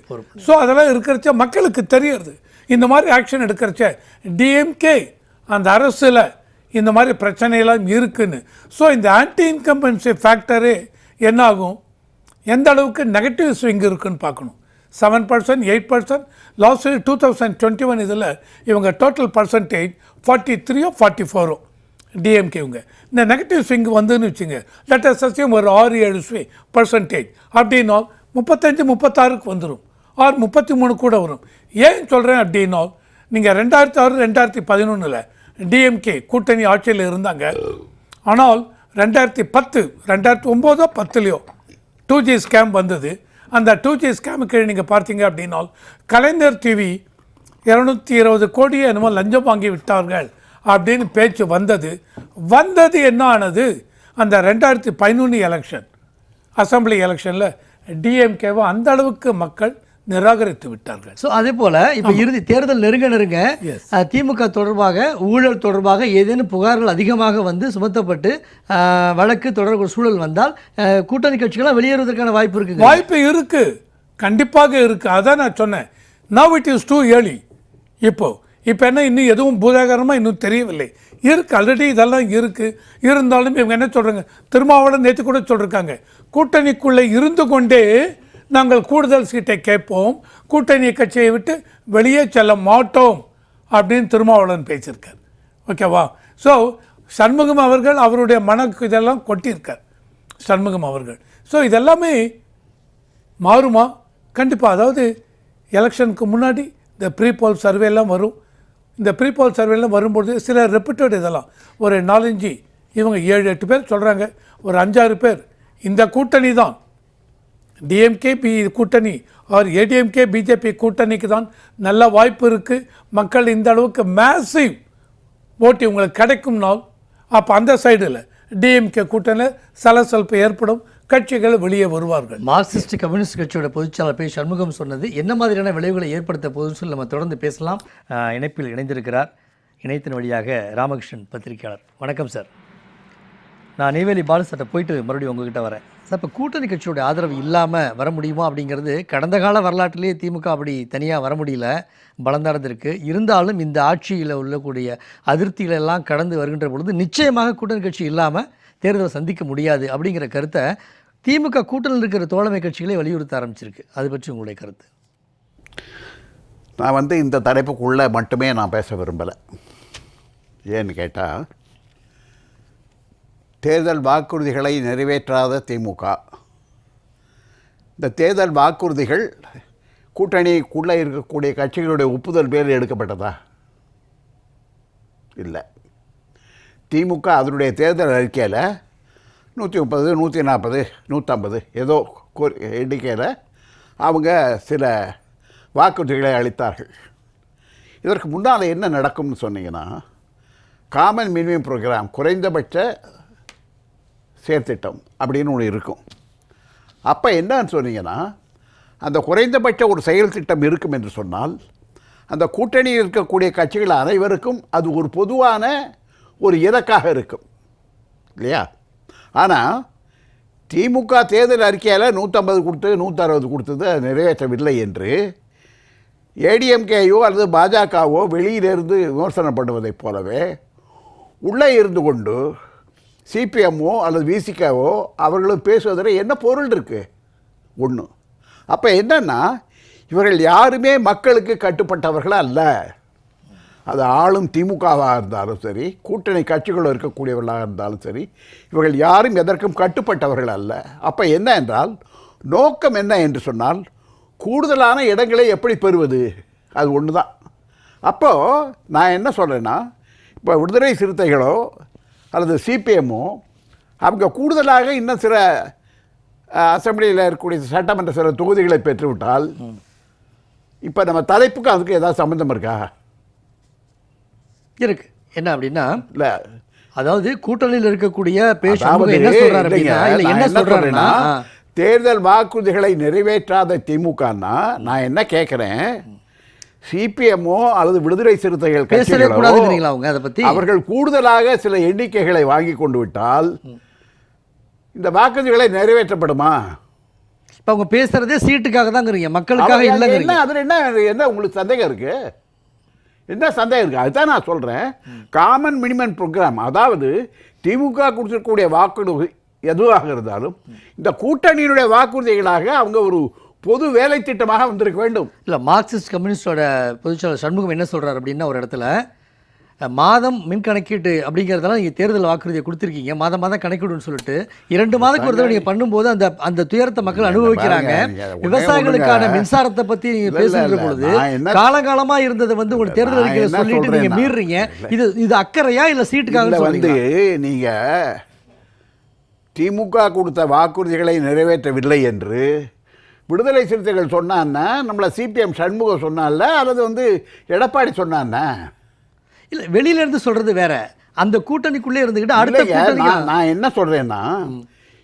ஸோ அதெல்லாம் இருக்கிறச்ச மக்களுக்கு தெரியுது இந்த மாதிரி ஆக்ஷன் எடுக்கிறச்ச டிஎம்கே அந்த அரசில் இந்த மாதிரி பிரச்சனையெல்லாம் இருக்குன்னு. ஸோ இந்த ஆன்டி இன்கம்பன்சி ஃபேக்டரே என்ன ஆகும், எந்த அளவுக்கு நெகட்டிவ் ஸ்விங் இருக்குன்னு பார்க்கணும். 7%, 8%, லாஸ்ட் 2021 இதில் இவங்க டோட்டல் பர்சன்டேஜ் 43 44 டிஎம்கே. இவங்க இந்த நெகட்டிவ் ஸ்விங் வந்துன்னு வச்சுங்க, லெட்டஸ் அஸ்யூம் ஒரு 6-7% அப்படின்னா 35-36 வந்துடும், 33 கூட வரும். ஏன் சொல்கிறேன் அப்படின்னா, நீங்கள் 2006-2011 டிஎம்கே கூட்டணி ஆட்சியில் இருந்தாங்க. ஆனால் 2010, 2009, 10 2G ஸ்கேம் வந்தது. அந்த 2G ஸ்கேமுக்கு நீங்கள் பார்த்தீங்க அப்படின்னா கலைஞர் டிவி 220 கோடி என்னமோ லஞ்சம் வாங்கி விட்டார்கள் அப்படின்னு பேச்சு வந்தது என்ன ஆனது, அந்த 2011 எலெக்ஷன் அசம்பிளி எலெக்ஷனில் டிஎம்கேவை அந்த அளவுக்கு மக்கள் நிராகரித்து விட்டார்கள். ஸோ அதே போல் இப்போ இறுதி தேர்தல் நெருங்க திமுக தொடர்பாக ஊழல் தொடர்பாக ஏதேனும் புகார்கள் அதிகமாக வந்து சுமத்தப்பட்டு வழக்கு தொடர்பு சூழல் வந்தால் கூட்டணி கட்சிகளாக வெளியேறுவதற்கான வாய்ப்பு இருக்குது, கண்டிப்பாக இருக்குது. அதான் நான் சொன்னேன், now it is too early. இப்போ என்ன இன்னும் எதுவும் பூதாகரமாக இன்னும் தெரியவில்லை, இருக்குது ஆல்ரெடி இதெல்லாம் இருக்குது. இருந்தாலும் இவங்க என்ன சொல்கிறாங்க, திருமாவளவன் நேற்று கூட சொல்லியிருக்காங்க, கூட்டணிக்குள்ளே இருந்து கொண்டே நாங்கள் கூடுதல் சீட்டை கேட்போம், கூட்டணி கட்சியை விட்டு வெளியே செல்ல மாட்டோம் அப்படின்னு திருமாவளவன் பேசியிருக்கார். ஓகேவா? ஸோ சண்முகம் அவர்கள் அவருடைய இதெல்லாம் கொட்டியிருக்கார் சண்முகம் அவர்கள். ஸோ இதெல்லாமே மாறுமா? கண்டிப்பாக. அதாவது எலெக்ஷனுக்கு முன்னாடி இந்த ப்ரீபோல் சர்வேலாம் வரும். இந்த ப்ரீபோல் சர்வேலாம் வரும்போது சில ரெப்யூட்டட் இதெல்லாம் ஒரு 4-5 இவங்க 7-8 பேர் சொல்கிறாங்க, ஒரு 5-6 பேர் இந்த கூட்டணி தான் டிஎம்கே கூட்டணி ஆர் ஏடிஎம்கே பிஜேபி கூட்டணிக்கு தான் நல்ல வாய்ப்பு இருக்குது, மக்கள் இந்த அளவுக்கு மேசிவ் ஓட்டு உங்களுக்கு கிடைக்கும்னால் அப்போ அந்த சைடில் டிஎம்கே கூட்டணியில் சலசலப்பு ஏற்படும், கட்சிகள் வெளியே வருவார்கள். மார்க்சிஸ்ட் கம்யூனிஸ்ட் கட்சியோட பொதுச்செயலாளர் பி சண்முகம் சொன்னது என்ன மாதிரியான விளைவுகளை ஏற்படுத்த போகுதுன்னு சொல்லி நம்ம தொடர்ந்து பேசலாம். இணைப்பில் இணைந்திருக்கிறார் இணையத்தின் வழியாக ராமகிருஷ்ணன் பத்திரிகையாளர். வணக்கம் சார். நான் நெய்வேலி பாலு சார்ட்ட போயிட்டு மறுபடியும் உங்ககிட்ட வரேன் சார். இப்போ கூட்டணி கட்சியோட ஆதரவு இல்லாமல் வர முடியுமா அப்படிங்கிறது கடந்த கால வரலாற்றிலேயே திமுக அப்படி தனியாக வர முடியல, பலந்தானது இருக்குது. இருந்தாலும் இந்த ஆட்சியில் உள்ளக்கூடிய அதிருப்திகளெல்லாம் கடந்து வருகின்ற பொழுது நிச்சயமாக கூட்டணி கட்சி இல்லாமல் தேர்தலை சந்திக்க முடியாது அப்படிங்கிற கருத்தை திமுக கூட்டணியில் இருக்கிற தோழமை கட்சிகளே வலியுறுத்த ஆரம்பிச்சிருக்கு. அது பற்றி உங்களுடைய கருத்து? நான் இந்த தலைப்புக்குள்ளே மட்டுமே நான் பேச விரும்பலை. ஏன்னு கேட்டால், தேர்தல் வாக்குறுதிகளை நிறைவேற்றாத திமுக, இந்த தேர்தல் வாக்குறுதிகள் கூட்டணிக்குள்ளே இருக்கக்கூடிய கட்சிகளுடைய ஒப்புதல் பேரில் எடுக்கப்பட்டதா? இல்லை. திமுக அதனுடைய தேர்தல் அறிக்கையில் 130, 140, 150 ஏதோ எண்ணிக்கையில் அவங்க சில வாக்குறுதிகளை அளித்தார்கள். இதற்கு முன்னால் என்ன நடக்கும்னு சொன்னீங்கன்னா, காமன் மினிமம் ப்ரோக்ராம், குறைந்தபட்ச செயற்திட்டம் அப்படின்னு ஒன்று இருக்கும். அப்போ என்னன்னு சொன்னீங்கன்னா, அந்த குறைந்தபட்ச ஒரு செயல் திட்டம் இருக்கும் என்று சொன்னால் அந்த கூட்டணியில் இருக்கக்கூடிய கட்சிகள் அனைவருக்கும் அது ஒரு பொதுவான ஒரு இலக்காக இருக்கும் இல்லையா? ஆனால் திமுக தேர்தல் அறிக்கையில் 150 கொடுத்து 160 கொடுத்தது அது நிறைவேற்றவில்லை என்று ஏடிஎம்கேயோ அல்லது பாஜகவோ வெளியிலிருந்து விமர்சனம் பண்ணுவதைப் போலவே உள்ளே இருந்து கொண்டு சிபிஎம்மோ அல்லது விசிகாவோ அவர்களும் பேசுவதில் என்ன பொருள் இருக்குது? ஒன்று. அப்போ என்னன்னா, இவர்கள் யாருமே மக்களுக்கு கட்டுப்பட்டவர்கள் அல்ல. அது ஆளும் திமுகவாக இருந்தாலும் சரி, கூட்டணி கட்சிகள் இருக்கக்கூடியவர்களாக இருந்தாலும் சரி, இவர்கள் யாரும் எதற்கும் கட்டுப்பட்டவர்கள் அல்ல. அப்போ என்ன என்றால், நோக்கம் என்ன என்று சொன்னால், கூடுதலான இடங்களை எப்படி பெறுவது, அது ஒன்று தான். அப்போது நான் என்ன சொல்கிறேன்னா, இப்போ விடுதலை சிறுத்தைகளோ அல்லது சிபிஎம்மோ அவங்க கூடுதலாக இன்னும் சில அசெம்பிளியில் இருக்கக்கூடிய சட்டமன்ற சில தொகுதிகளை பெற்றுவிட்டால் இப்போ நம்ம தலைப்புக்கு அதுக்கு ஏதாவது சம்மந்தம் இருக்கா? இருக்கு. என்ன அப்படின்னா, இல்லை, அதாவது கூட்டணியில் இருக்கக்கூடிய அதாவது என்ன சொல்றாரு அப்படின்னா, இல்லைங்க, இல்ல, நான் என்ன என்ன சொல்றாருன்னா, சொல்றேன்னா, தேர்தல் வாக்குறுதிகளை நிறைவேற்றாத திமுகன்னா நான் என்ன கேட்குறேன், சிபிஎம்மோ அல்லது விடுதலை சிறுத்தைகள் பேசவே கட்சிகளோ கூடாதுங்கிறீங்களா அவங்க அதை பத்தி? அவர்கள் கூடுதலாக சில எண்ணிக்கைகளை வாங்கி கொண்டு விட்டால் இந்த வாக்குறுதிகளை நிறைவேற்றப்படுமா? இப்ப அவங்க பேசுறதே சீட்டுக்காக தாங்கிறீங்க, மக்களுக்காக அவங்க இல்லைங்கிறீங்க. என்ன அதில் என்ன உங்களுக்கு சந்தேகம் இருக்கு? என்ன சந்தேகம் இருக்கு? அதுதான் நான் சொல்றேன். காமன் மினிமம் ப்ரோக்ராம், அதாவது திமுக கொடுத்திருக்கக்கூடிய வாக்குறுதி எதுவாக இருந்தாலும் இந்த கூட்டணியினுடைய வாக்குறுதிகளாக அவங்க ஒரு பொது வேலை திட்டமாக வந்திருக்க வேண்டும். இல்ல, மார்க்சிஸ்ட் கம்யூனிஸ்டோட பொதுச்செயலாளர் சண்முகம் என்ன சொல்றாரு அப்படின்னா, ஒரு இடத்துல மாதம் மின் கணக்கீட்டு அப்படிங்கிறதெல்லாம் நீங்கள் தேர்தல் வாக்குறுதியை கொடுத்துருக்கீங்க, மாதம் மாதம் கணக்கீடுன்னு சொல்லிட்டு 2 மாதத்துக்கு ஒரு தடவை நீங்கள் பண்ணும்போது அந்த துயரத்தை மக்கள் அனுபவிக்கிறாங்க. விவசாயிகளுக்கான மின்சாரத்தை பற்றி நீங்கள் பேசுகிற பொழுது காலகாலமா இருந்ததை வந்து உங்களுக்கு தேர்தல் அறிக்கையில் சொல்லிட்டு நீங்கள் மீறுறீங்க. இது அக்கறையா இல்லை சீட்டுக்காக வந்து நீங்க திமுக கொடுத்த வாக்குறுதிகளை நிறைவேற்றவில்லை என்று விடுதலை சிறுத்தைகள் சொன்னான்னா, நம்மளை சிபிஎம் சண்முகம் சொன்னால அல்லது வந்து எடப்பாடி சொன்னான்னா? இல்லை, வெளியில இருந்து சொல்றது வேற, அந்த கூட்டணிக்குள்ளே இருந்துக்கிட்டு அடுத்த கூட்டணி. நான் என்ன சொல்றேன்னா,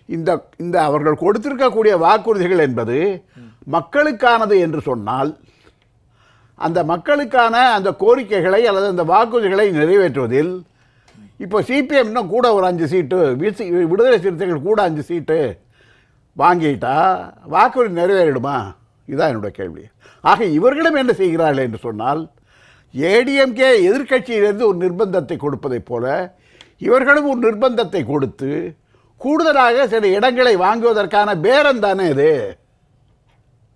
இந்த இந்த அவர்கள் கொடுத்திருக்கக்கூடிய வாக்குறுதிகள் என்பது மக்களுக்கானது என்று சொன்னால் அந்த மக்களுக்கான அந்த கோரிக்கைகளை அல்லது அந்த வாக்குறுதிகளை நிறைவேற்றுவதில் இப்போ சிபிஎம் இன்னும் கூட ஒரு 5 சீட்டு, விடுதலை சிறுத்தைகள் கூட 5 சீட்டு வாங்கிட்டா வாக்குறுதி நிறைவேறிடுமா? இதுதான் என்னுடைய கேள்வி. ஆக இவர்களிடம் என்ன செய்கிறார்கள் என்று சொன்னால், ஏடிஎம்கே எதிர்க்கட்சியிலிருந்து ஒரு நிர்பந்தத்தை கொடுப்பதைப் போல இவர்களும் ஒரு நிர்பந்தத்தை கொடுத்து கூடுதலாக சில இடங்களை வாங்குவதற்கான பேரம் தானே இது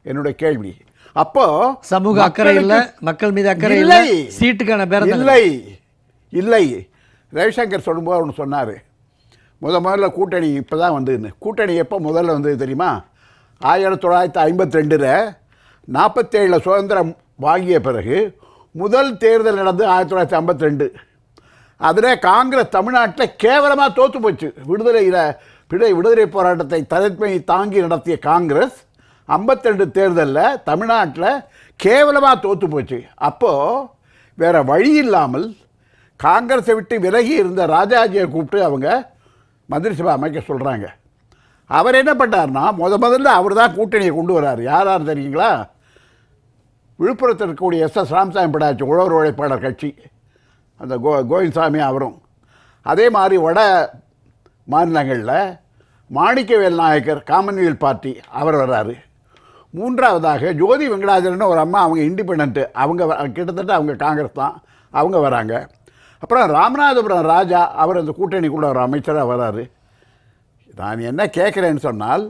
என்னுடைய கேள்வி. அப்போ சமூக அக்கறை இல்லை, மக்கள் மீது அக்கறை இல்லை, சீட்டுக்கான பேரம் இல்லை. இல்லை, ரவிசங்கர் சொல்லும்போது ஒன்று சொன்னார், முதல்ல கூட்டணி இப்போ தான் வந்ததுன்னு. கூட்டணி எப்போ முதல்ல வந்தது தெரியுமா? 1952 47 சுதந்திரம் வாங்கிய பிறகு முதல் தேர்தல் நடந்து 1952. அதில் காங்கிரஸ் தமிழ்நாட்டில் கேவலமாக தோற்று போச்சு. விடுதலை போராட்டத்தை தலைமை தாங்கி நடத்திய காங்கிரஸ் 52 தேர்தலில் தமிழ்நாட்டில் கேவலமாக தோற்று போச்சு. அப்போது வேறு வழி இல்லாமல் காங்கிரஸை விட்டு விலகி இருந்த ராஜாஜியை கூப்பிட்டு அவங்க மந்திரி சபை அமைக்க சொல்கிறாங்க. அவர் என்ன பண்ணார்னா, முதல்ல அவர் தான் கூட்டணியை கொண்டு வர்றார். யார் தெரியுங்களா? விழுப்புரத்தில் இருக்கக்கூடிய எஸ் ராமசாமி படாச்சு, உழவர் உழைப்பாளர் கட்சி, அந்த கோவிந்தசாமி அவரும். அதே மாதிரி வட மாநிலங்களில் மாணிக்கவேல் நாயக்கர் காமன்வெல்த் பார்ட்டி அவர் வர்றாரு. மூன்றாவதாக ஜோதி வெங்கடாஜலன்னு ஒரு அம்மா, அவங்க இண்டிபெண்ட்டு, அவங்க கிட்டத்தட்ட அவங்க காங்கிரஸ் தான், அவங்க வராங்க. அப்புறம் ராமநாதபுரம் ராஜா, அவர் அந்த கூட்டணிக்குள்ள ஒரு அமைச்சராக வராரு. நான் என்ன கேட்குறேன்னு சொன்னால்,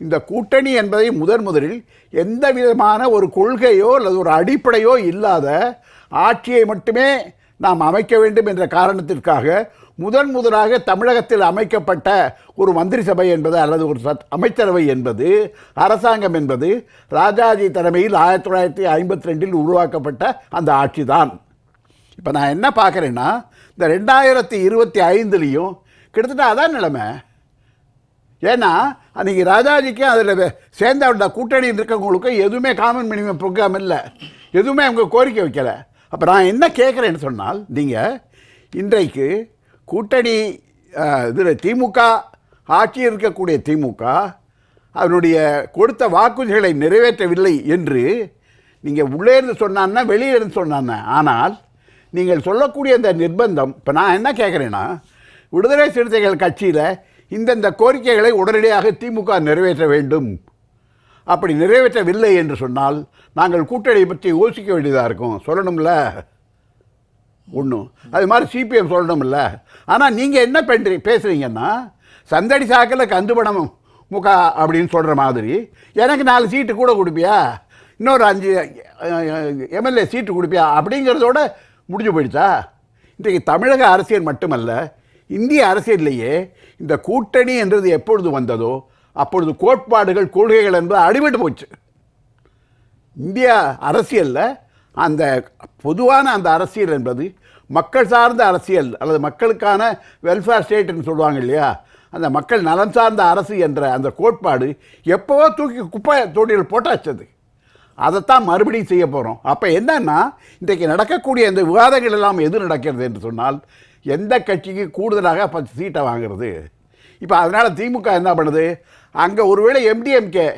இந்த கூட்டணி என்பதை முதலில் எந்த விதமான ஒரு கொள்கையோ அல்லது ஒரு அடிப்படையோ இல்லாத ஆட்சியை மட்டுமே நாம் அமைக்க வேண்டும் என்ற காரணத்திற்காக முதலாக தமிழகத்தில் அமைக்கப்பட்ட ஒரு மந்திரி சபை என்பது அல்லது ஒரு அமைச்சரவை என்பது, அரசாங்கம் என்பது ராஜாஜி தலைமையில் 1952 உருவாக்கப்பட்ட அந்த ஆட்சி தான். இப்போ நான் என்ன பார்க்குறேன்னா, இந்த 2025 கிட்டத்தட்ட அதான் நிலைமை. ஏன்னா அன்றைக்கி ராஜாஜிக்கு அதில் சேர்ந்த கூட்டணியில் இருக்கவங்களுக்கு எதுவுமே காமன் மினிமம் ப்ரோக்ராம் இல்லை, எதுவுமே அவங்க கோரிக்கை வைக்கலை. அப்போ நான் என்ன கேட்குறேன்னு சொன்னால், நீங்கள் இன்றைக்கு கூட்டணி இதில் திமுக ஆட்சி இருக்கக்கூடிய திமுக அதனுடைய கொடுத்த வாக்குறுதிகளை நிறைவேற்றவில்லை என்று நீங்கள் உள்ளே இருந்து சொன்னான்னா வெளியே இருந்து சொன்னான்னா. ஆனால் நீங்கள் சொல்லக்கூடிய இந்த நிர்பந்தம், இப்போ நான் என்ன கேட்குறேன்னா, விடுதலை சிறுத்தைகள் கட்சியில் இந்தந்த கோரிக்கைகளை உடனடியாக திமுக நிறைவேற்ற வேண்டும். அப்படி நிறைவேற்றவில்லை என்று சொன்னால் நாங்கள் கூட்டணி பற்றி யோசிக்க வேண்டியதாக இருக்கும். சொல்லணும்ல ஒன்றும், அது மாதிரி சிபிஎம் சொல்லணும்ல. ஆனால் நீங்கள் என்ன பேசுகிறீங்கன்னா, சந்தடி சாக்கில் கந்துபடம் முகா அப்படின்னு சொல்கிற மாதிரி எனக்கு 4 சீட்டு கூட கொடுப்பியா, இன்னொரு 5 எம்எல்ஏ சீட்டு கொடுப்பியா அப்படிங்கிறதோட முடிஞ்சு போயிடுச்சா? இன்றைக்கு தமிழக அரசியல் மட்டுமல்ல, இந்திய அரசியல்லையே இந்த கூட்டணி என்றது எப்பொழுது வந்ததோ அப்பொழுது கோட்பாடுகள் கொள்கைகள் என்பது அடிபட்டு போச்சு. இந்தியா அரசியலில் அந்த பொதுவான அந்த அரசியல் என்பது மக்கள் சார்ந்த அரசியல் அல்லது மக்களுக்கான வெல்ஃபேர் ஸ்டேட்னு சொல்லுவாங்க இல்லையா, அந்த மக்கள் நலம் சார்ந்த அரசு என்ற அந்த கோட்பாடு எப்போவோ தூக்கி குப்பை தொட்டியில் போட்டாச்சது. அதைத்தான் மறுபடியும் செய்ய போகிறோம். அப்போ என்னன்னா, இன்றைக்கு நடக்கக்கூடிய இந்த விவாதங்கள் எல்லாம் எது நடக்கிறது என்று சொன்னால், எந்த கட்சிக்கு கூடுதலாக 10 சீட்டை வாங்குறது. இப்போ அதனால் திமுக என்ன பண்ணுது, அங்கே ஒருவேளை எம்டிஎம்கே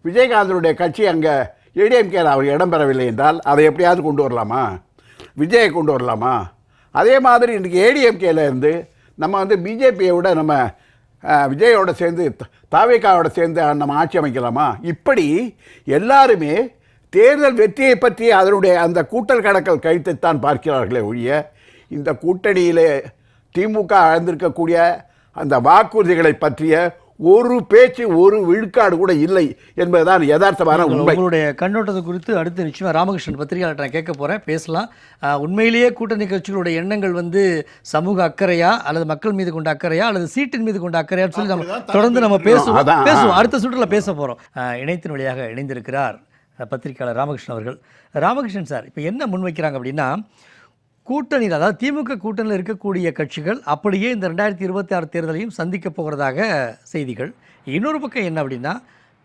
விஜயகாந்தனுடைய கட்சி அங்கே ஏடிஎம்கேல அவர் இடம் பெறவில்லை என்றால் அதை எப்படியாவது கொண்டு வரலாமா, விஜயை கொண்டு வரலாமா. அதே மாதிரி இன்றைக்கி ஏடிஎம்கேல இருந்து நம்ம வந்து பிஜேபியை விட நம்ம விஜயோட சேர்ந்து தாவேகாவோட சேர்ந்து நம்ம ஆட்சி அமைக்கலாமா. இப்படி எல்லாருமே தேர்தல் வெற்றியை பற்றி அதனுடைய அந்த கூட்டல் கணக்கல் கழித்துத்தான் பார்க்கிறார்களே ஒழிய, இந்த கூட்டணியிலே திமுக அழந்திருக்கக்கூடிய அந்த வாக்குறுதிகளை பற்றிய ஒரு பேச்சு, ஒரு விழுக்காடு கூட இல்லை என்பதுதான் யதார்த்தமான உண்மை. உங்களுடைய கண்ணோட்டத்தை குறித்து அடுத்து நிச்சயமாக ராமகிருஷ்ணன் பத்திரிகையாளர் நான் கேட்க போகிறேன், பேசலாம். உண்மையிலேயே கூட்டணி கட்சிகளுடைய எண்ணங்கள் வந்து சமூக அக்கறையா அல்லது மக்கள் மீது கொண்ட அக்கறையா அல்லது சீட்டின் மீது கொண்ட அக்கறையான்னு சொல்லி நம்ம தொடர்ந்து நம்ம பேசுவோம். அடுத்த சுற்றில் பேச போகிறோம். இணையத்தின் வழியாக இணைந்திருக்கிறார் பத்திரிகையாளர் ராமகிருஷ்ணன் அவர்கள். ராமகிருஷ்ணன் சார், இப்போ என்ன முன்வைக்கிறாங்க அப்படின்னா, கூட்டணியில் அதாவது திமுக கூட்டணியில் இருக்கக்கூடிய கட்சிகள் அப்படியே இந்த 2026 தேர்தலையும் சந்திக்க போகிறதாக செய்திகள். இன்னொரு பக்கம் என்ன அப்படின்னா,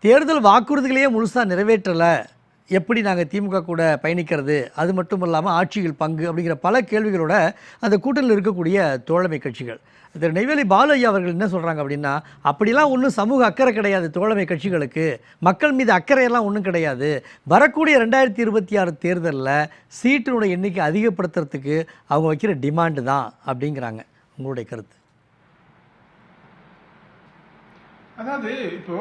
தேர்தல் வாக்குறுதிகளையே முழுசாக நிறைவேற்றலை, எப்படி நாங்கள் திமுக கூட பயணிக்கிறது, அது மட்டும் இல்லாமல் ஆட்சியில் பங்கு அப்படிங்கிற பல கேள்விகளோட அந்த கூட்டணியில் இருக்கக்கூடிய தோழமை கட்சிகள். திரு நெய்வேலி பாலு ஐயா அவர்கள் என்ன சொல்கிறாங்க அப்படின்னா, அப்படிலாம் ஒன்றும் சமூக அக்கறை கிடையாது தோழமை கட்சிகளுக்கு, மக்கள் மீது அக்கறையெல்லாம் ஒன்றும் கிடையாது. வரக்கூடிய 2026 தேர்தலில் சீட்டினுடைய எண்ணிக்கை அதிகப்படுத்துறதுக்கு அவங்க வைக்கிற டிமாண்டு தான் அப்படிங்கிறாங்க. உங்களுடைய கருத்து? அதாவது இப்போ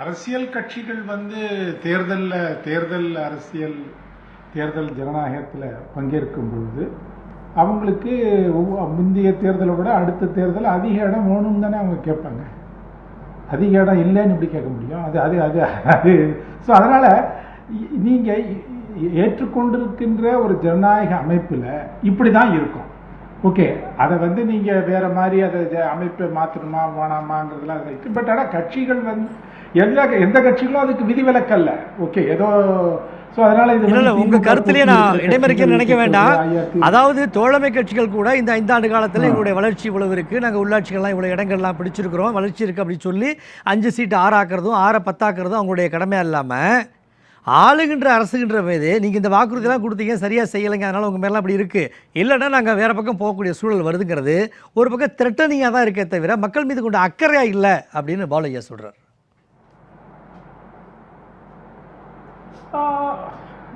அரசியல் கட்சிகள் வந்து தேர்தல் அரசியல் தேர்தல் ஜனநாயகத்தில் பங்கேற்கும் பொழுது அவங்களுக்கு முந்தைய தேர்தலை விட அடுத்த தேர்தல் அதிக இடம் வேணும்னு தானே அவங்க கேட்பாங்க. அதிக இடம் இல்லைன்னு எப்படி கேட்க முடியும்? அது அது அது அது ஸோ அதனால் நீங்கள் ஏற்றுக்கொண்டிருக்கின்ற ஒரு ஜனநாயக அமைப்பில் இப்படி தான் இருக்கும். ஓகே, அதை வந்து நீங்கள் வேறு மாதிரி அதை அமைப்பை மாற்றணுமா வேணாமாங்கிறதுலாம் அது இருக்குது. பட் ஆனால் கட்சிகள் வந்து எந்த கட்சிகளும் அதுக்கு விதிவிலக்கல்ல. ஓகே, ஏதோ ஸோ அதனால் இது உங்கள் கருத்துலேயே நான் இடைமறிக்க நினைக்க வேண்டாம். அதாவது தோழமை கட்சிகள் கூட இந்த 5 ஆண்டு காலத்தில் எங்களுடைய வளர்ச்சி இவ்வளவு இருக்குது, நாங்கள் உள்ளாட்சிகள்லாம் இவ்வளோ இடங்கள்லாம் பிடிச்சிருக்கிறோம், வளர்ச்சி இருக்குது அப்படின்னு சொல்லி 5 சீட்டு 6 ஆக்கிறதும் 6 10 ஆக்கிறதும் அவங்களுடைய கடமையாக இல்லாமல், ஆளுகின்ற அரசுகின்ற மீது நீங்கள் இந்த வாக்குறுதிலாம் கொடுத்தீங்க, சரியாக செய்யலைங்க, அதனால் உங்கள் மேலாம் அப்படி இருக்குது, இல்லைன்னா நாங்கள் வேறு பக்கம் போகக்கூடிய சூழல் வருதுங்கிறது ஒரு பக்கம் த்ரெட்டனிங்காக தான் இருக்கே தவிர மக்கள் மீது கொண்ட அக்கறையாக இல்லை அப்படின்னு பாலையா சொல்கிறார்.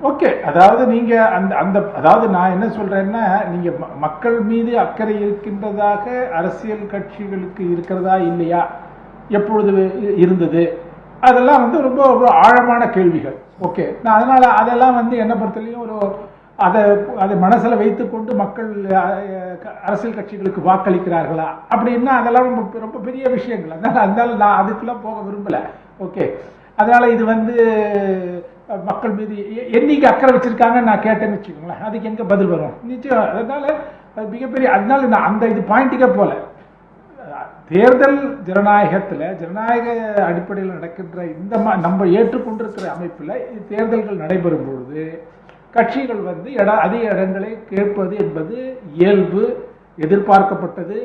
ஓகே, அதாவது நீங்கள் அதாவது நான் என்ன சொல்கிறேன்னா, நீங்கள் மக்கள் மீது அக்கறை இருக்கின்றதாக அரசியல் கட்சிகளுக்கு இருக்கிறதா இல்லையா, எப்பொழுது இருந்தது, அதெல்லாம் வந்து ரொம்ப ஒரு ஆழமான கேள்விகள். ஓகே, நான் அதனால் அதெல்லாம் வந்து என்னை பொறுத்தவரையும் அதை மனசில் வைத்துக்கொண்டு மக்கள் அரசியல் கட்சிகளுக்கு வாக்களிக்கிறார்களா அப்படின்னா அதெல்லாம் ரொம்ப ரொம்ப பெரிய விஷயங்கள். அதனால நான் அதுக்கெல்லாம் போக விரும்பலை. ஓகே, அதனால் இது வந்து மக்கள் மீது என்னைக்கு அக்கறை வச்சுருக்காங்கன்னு நான் கேட்டேன்னு வச்சுக்கோங்களேன், அதுக்கு எங்கே பதில் வரும்? நிச்சயம். அதனால் அது மிகப்பெரிய, அதனால நான் அந்த இது பாயிண்ட்டுக்கே போகல. தேர்தல் ஜனநாயக அடிப்படையில் நடக்கின்ற இந்த நம்ம ஏற்றுக்கொண்டிருக்கிற அமைப்பில் தேர்தல்கள் நடைபெறும் பொழுது கட்சிகள் வந்து அதிக இடங்களை கேட்பது என்பது இயல்பு, எதிர்பார்க்கப்பட்டது,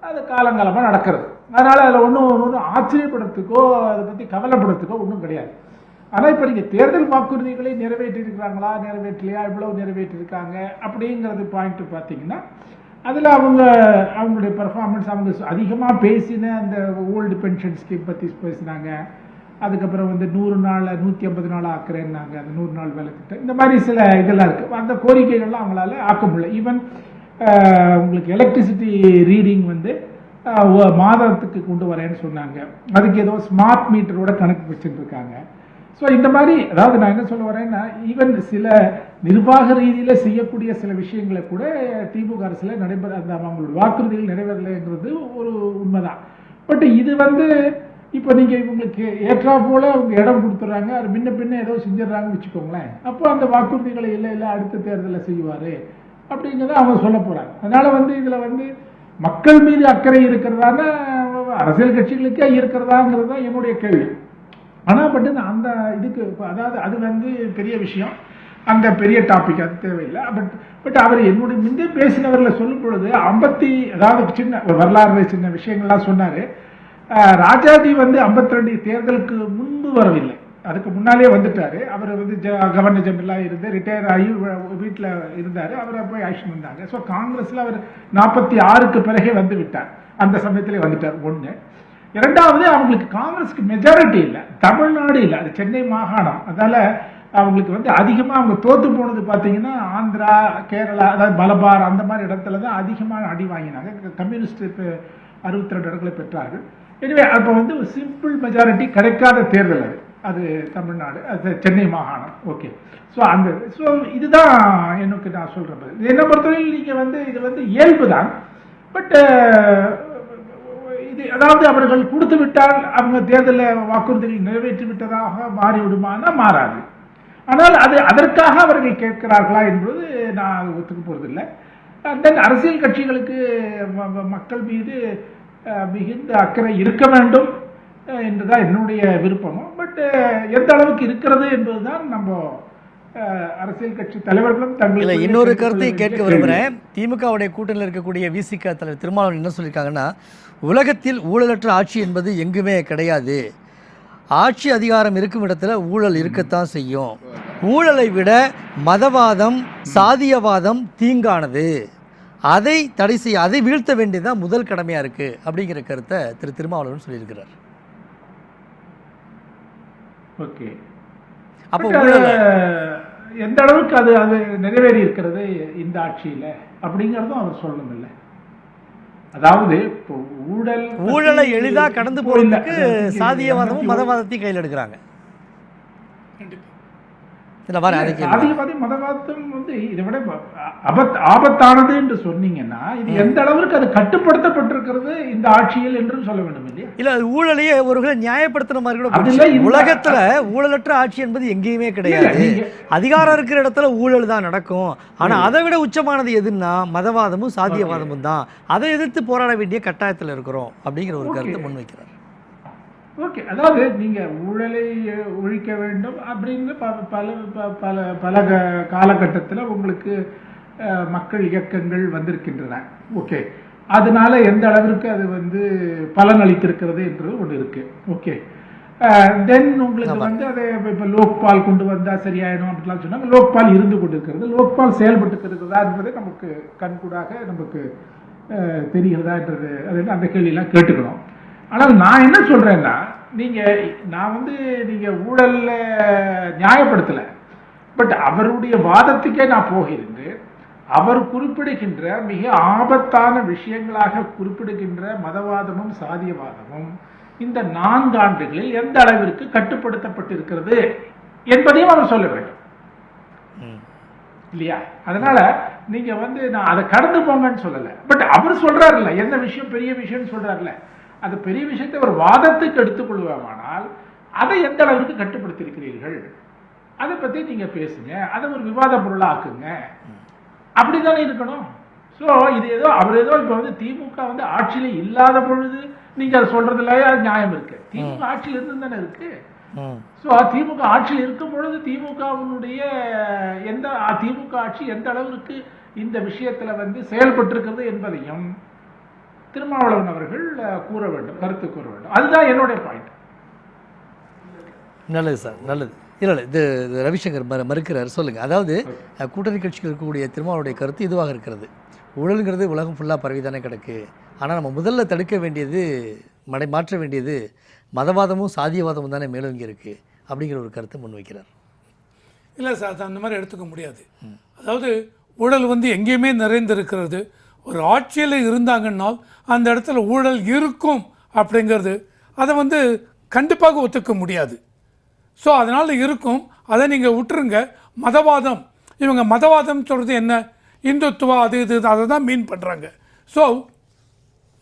அது காலங்காலமாக நடக்கிறது. அதனால் அதில் ஒன்றும் ஆச்சரியப்படுறதுக்கோ அதை பற்றி கவலைப்படுறதுக்கோ ஒன்றும் கிடையாது. ஆனால் இப்போ நீங்கள் தேர்தல் வாக்குறுதிகளை நிறைவேற்றியிருக்கிறாங்களா, நிறைவேற்றலையா, இவ்வளவு நிறைவேற்றியிருக்காங்க அப்படிங்கிறது பாயிண்ட்டு பார்த்தீங்கன்னா, அதில் அவங்களுடைய பெர்ஃபார்மன்ஸ், அவங்க அதிகமாக பேசின அந்த ஓல்டு பென்ஷன் ஸ்கீம் பற்றி பேசினாங்க. அதுக்கப்புறம் வந்து 100 நாள் 150 நாள் ஆக்குறேன்னாங்க, அந்த 100 நாள் வேலை திட்டம், இந்த மாதிரி சில இதெல்லாம் இருக்குது. அந்த கோரிக்கைகள்லாம் அவங்களால ஆக்க முடியல. ஈவன் உங்களுக்கு எலக்ட்ரிசிட்டி ரீடிங் வந்து மாதத்துக்கு கொண்டு வரேன்னு சொன்னாங்க, அதுக்கு ஏதோ ஸ்மார்ட் மீட்டரோட கணக்கு வச்சுட்டு இருக்காங்க. ஸோ இந்த மாதிரி, அதாவது நான் என்ன சொல்ல வரேன்னா, ஈவன் சில நிர்வாக ரீதியில் செய்யக்கூடிய சில விஷயங்களை கூட திமுக அரசில் அந்த அவங்களோட வாக்குறுதிகள் நிறைவேறலைங்கிறது ஒரு உண்மைதான். பட் இது வந்து இப்போ நீங்கள் இவங்களுக்கு ஏற்றா போல அவங்க இடம் கொடுத்துட்றாங்க, அது பின்ன ஏதோ செஞ்சிடறாங்கன்னு வச்சுக்கோங்களேன். அப்போ அந்த வாக்குறுதிகளை இல்லை அடுத்த தேர்தலில் செய்வார் அப்படிங்கிறத அவங்க சொல்ல போகிறாங்க. அதனால் வந்து இதில் வந்து மக்கள் மீது அக்கறை இருக்கிறதான அரசியல் கட்சிகளுக்கே இருக்கிறதாங்கிறது தான் என்னுடைய கேள்வி. ஆனால் பட் அந்த இதுக்கு அதாவது அது வந்து பெரிய விஷயம். அந்த பெரிய டாபிக் அது தேவையில்லை. பட் அவர் என்னுடைய முந்தைய பேசினவரில் சொல்லும் பொழுது அதாவது சின்ன ஒரு வரலாறு சின்ன விஷயங்கள்லாம் சொன்னார். ராஜாஜி வந்து 52 தேர்தலுக்கு முன்பு வரவில்லை, அதுக்கு முன்னாலே வந்துட்டார். அவர் வந்து கவர்னர் ஜெனரலாக இருந்து ரிட்டையர் ஆகி வீட்டில் இருந்தார். அவரை போய் ஆக்ஷன் வந்தாங்க. ஸோ காங்கிரஸில் அவர் 46க்கு பிறகே வந்து விட்டார், அந்த சமயத்திலே வந்துட்டார். ஒன்று. இரண்டாவது, அவங்களுக்கு காங்கிரஸுக்கு மெஜாரிட்டி இல்லை, தமிழ்நாடு இல்லை, அது சென்னை மாகாணம். அதனால் அவங்களுக்கு வந்து அதிகமாக அவங்க தோற்று போனது பார்த்தீங்கன்னா ஆந்திரா, கேரளா, அதாவது மலபார் அந்த மாதிரி இடத்துல தான் அதிகமான அடி வாங்கினாங்க. கம்யூனிஸ்ட் 62 இடங்களை பெற்றார்கள். எனவே அப்போ வந்து ஒரு சிம்பிள் மெஜாரிட்டி கிடைக்காத தேர்தல் அது தமிழ்நாடு, அது சென்னை மாகாணம். ஓகே. ஸோ இதுதான் எனக்கு நான் சொல்கிறேன். என்னை பொறுத்தவரையில் நீங்கள் வந்து இது வந்து இயல்பு தான். பட் இது அதாவது அவர்கள் கொடுத்து விட்டால் அவங்க தேர்தலில் வாக்குறுதிகள் நிறைவேற்றி விட்டதாக மாறிவிடுமானா மாறாது. ஆனால் அதற்காக அவர்கள் கேட்கிறார்களா என்பது நான் ஒத்துக்க போறதில்லை. தென் அரசியல் கட்சிகளுக்கு மக்கள் மீது மிகுந்த அக்கறை இருக்க வேண்டும் என்றுதான் என்னுடைய விருப்பமும். பட் எந்த அளவுக்கு இருக்கிறது என்பதுதான் நம்ம அரசியல் கட்சி தலைவர்களும் தங்கள் இன்னொரு கருத்தை கேட்க விரும்புகிறேன். திமுகவுடைய கூட்டணியில் இருக்கக்கூடிய விசிக தலைவர் திருமாவளவன் என்ன சொல்லியிருக்காங்கன்னா, உலகத்தில் ஊழலற்ற ஆட்சி என்பது எங்குமே கிடையாது, ஆட்சி அதிகாரம் இருக்கும் இடத்துல ஊழல் இருக்கத்தான் செய்யும், ஊழலை விட மதவாதம் சாதியவாதம் தீங்கானது, அதை தடை செய்ய அதை வீழ்த்த வேண்டியதுதான் முதல் கடமையாக இருக்குது அப்படிங்கிற கருத்தை திருமாவளவன் சொல்லியிருக்கிறார். ஓகே. அப்போ எந்த அளவுக்கு அது நிறைவேறி இருக்கிறது இந்த ஆட்சியில் அப்படிங்கிறதும் அவர் சொல்லணும் இல்லை. அதாவது ஊழலை எளிதாக கடந்து போறதுக்கு சாதியவாதமும் மதவாதத்தையும் கையில் எடுக்கிறாங்க. சாதியவாதி மதவாதம் வந்து இதை விட ஆபத்தானது என்று சொன்னீங்கன்னா இது எந்த அளவுக்கு அது கட்டுப்படுத்தப்பட்டிருக்கிறது இந்த ஆட்சியில் என்றும் சொல்ல வேண்டும் இல்லையா? இல்ல, ஊழலையே ஒருவர்களை நியாயப்படுத்துற மாதிரி கூட உலகத்துல ஊழலற்ற ஆட்சி என்பது எங்கேயுமே கிடையாது. அதிகாரம் இருக்கிற இடத்துல ஊழல் தான் நடக்கும். ஆனா அதை விட உச்சமானது எதுன்னா மதவாதமும் சாதியவாதமும் தான். அதை எதிர்த்து போராட வேண்டிய கட்டாயத்தில் இருக்கிறோம் அப்படிங்கிற ஒரு கருத்தை முன்வைக்கிறார். ஓகே. அதாவது நீங்கள் ஊழலை ஒழிக்க வேண்டும் அப்படின்னு பல காலகட்டத்தில் உங்களுக்கு மக்கள் இயக்கங்கள் வந்திருக்கின்றன. ஓகே. அதனால எந்த அளவிற்கு அது வந்து பலன் அளித்திருக்கிறது என்று ஒன்று இருக்கு. ஓகே. தென் உங்களுக்கு வந்து அதை இப்போ லோக்பால் கொண்டு வந்தால் சரியாயிடும் அப்படிலாம் சொன்னாங்க. லோக்பால் இருந்து கொண்டு இருக்கிறது, லோக்பால் செயல்பட்டு இருக்கிறதா என்பதை நமக்கு கண்கூடாக நமக்கு தெரிகிறதா என்றது அது அந்த கேள்வியெல்லாம் கேட்டுக்கணும். ஆனால் நான் என்ன சொல்றேன்னா, நான் வந்து நீங்க ஊழல்ல நியாயப்படுத்தலை, பட் அவருடைய வாதத்துக்கே நான் போகிறேன். அவர் குறிப்பிடுகின்ற மிக ஆபத்தான விஷயங்களாக குறிப்பிடுகின்ற மதவாதமும் சாதியவாதமும் இந்த 4 ஆண்டுகளில் எந்த அளவிற்கு கட்டுப்படுத்தப்பட்டிருக்கிறது என்பதையும் அவர் சொல்ல வேண்டும் இல்லையா? அதனால நீங்க வந்து நான் அதை கடந்து போங்கன்னு சொல்லலை. பட் அவர் சொல்றாருல்ல, என்ன விஷயம் பெரிய விஷயம்னு சொல்றாருல்ல, அது பெரிய விஷயத்தை ஒரு வாதத்துக்கு எடுத்துக்கொள்வானால் அதை எந்த அளவுக்கு கட்டுப்படுத்தியிருக்கிறீர்கள் அதை பற்றி நீங்கள் பேசுங்க, அதை ஒரு விவாத பொருளாக ஆக்குங்க. அப்படித்தானே இருக்கணும். ஸோ இது அவர் ஏதோ இப்போ வந்து திமுக வந்து ஆட்சியில் இல்லாத பொழுது நீங்கள் அதை சொல்றதுல நியாயம் இருக்கு. திமுக ஆட்சியில் இருந்து தானே இருக்கு. ஸோ திமுக ஆட்சியில் இருக்கும் பொழுது திமுகவினுடைய திமுக ஆட்சி எந்த அளவிற்கு இந்த விஷயத்தில் வந்து செயல்பட்டிருக்கிறது என்பதையும் திருமாவளவன் அவர்கள் கூற வேண்டும், கருத்து கூற வேண்டும். அதுதான் என்னுடைய பாயிண்ட். நல்லது சார், நல்லது. இல்லை இது ரவிசங்கர் மறுக்கிறார். சொல்லுங்கள். அதாவது கூட்டணி கட்சிகள் இருக்கக்கூடிய திருமாவளுடைய கருத்து இதுவாக இருக்கிறது. ஊழல்ங்கிறது உலகம் ஃபுல்லாக பரவி தானே கிடக்கு. ஆனால் நம்ம முதல்ல தடுக்க வேண்டியது மாற்ற வேண்டியது மதவாதமும் சாதியவாதமும் தானே மேலோங்கி இருக்குது அப்படிங்கிற ஒரு கருத்தை முன்வைக்கிறார். இல்லை சார், அது அந்த மாதிரி எடுத்துக்க முடியாது. அதாவது ஊழல் வந்து எங்கேயுமே நிறைந்திருக்கிறது. ஒரு ஆட்சியில் இருந்தாங்கன்னா அந்த இடத்துல ஊழல் இருக்கும் அப்படிங்கிறது அதை வந்து கண்டிப்பாக ஒத்துக்க முடியாது. ஸோ அதனால் இருக்கும், அதை நீங்கள் விட்டுருங்க. மதவாதம், இவங்க மதவாதம் சொல்கிறது என்ன, இந்துத்துவா அது இது அதை தான் மீன் பண்ணுறாங்க. ஸோ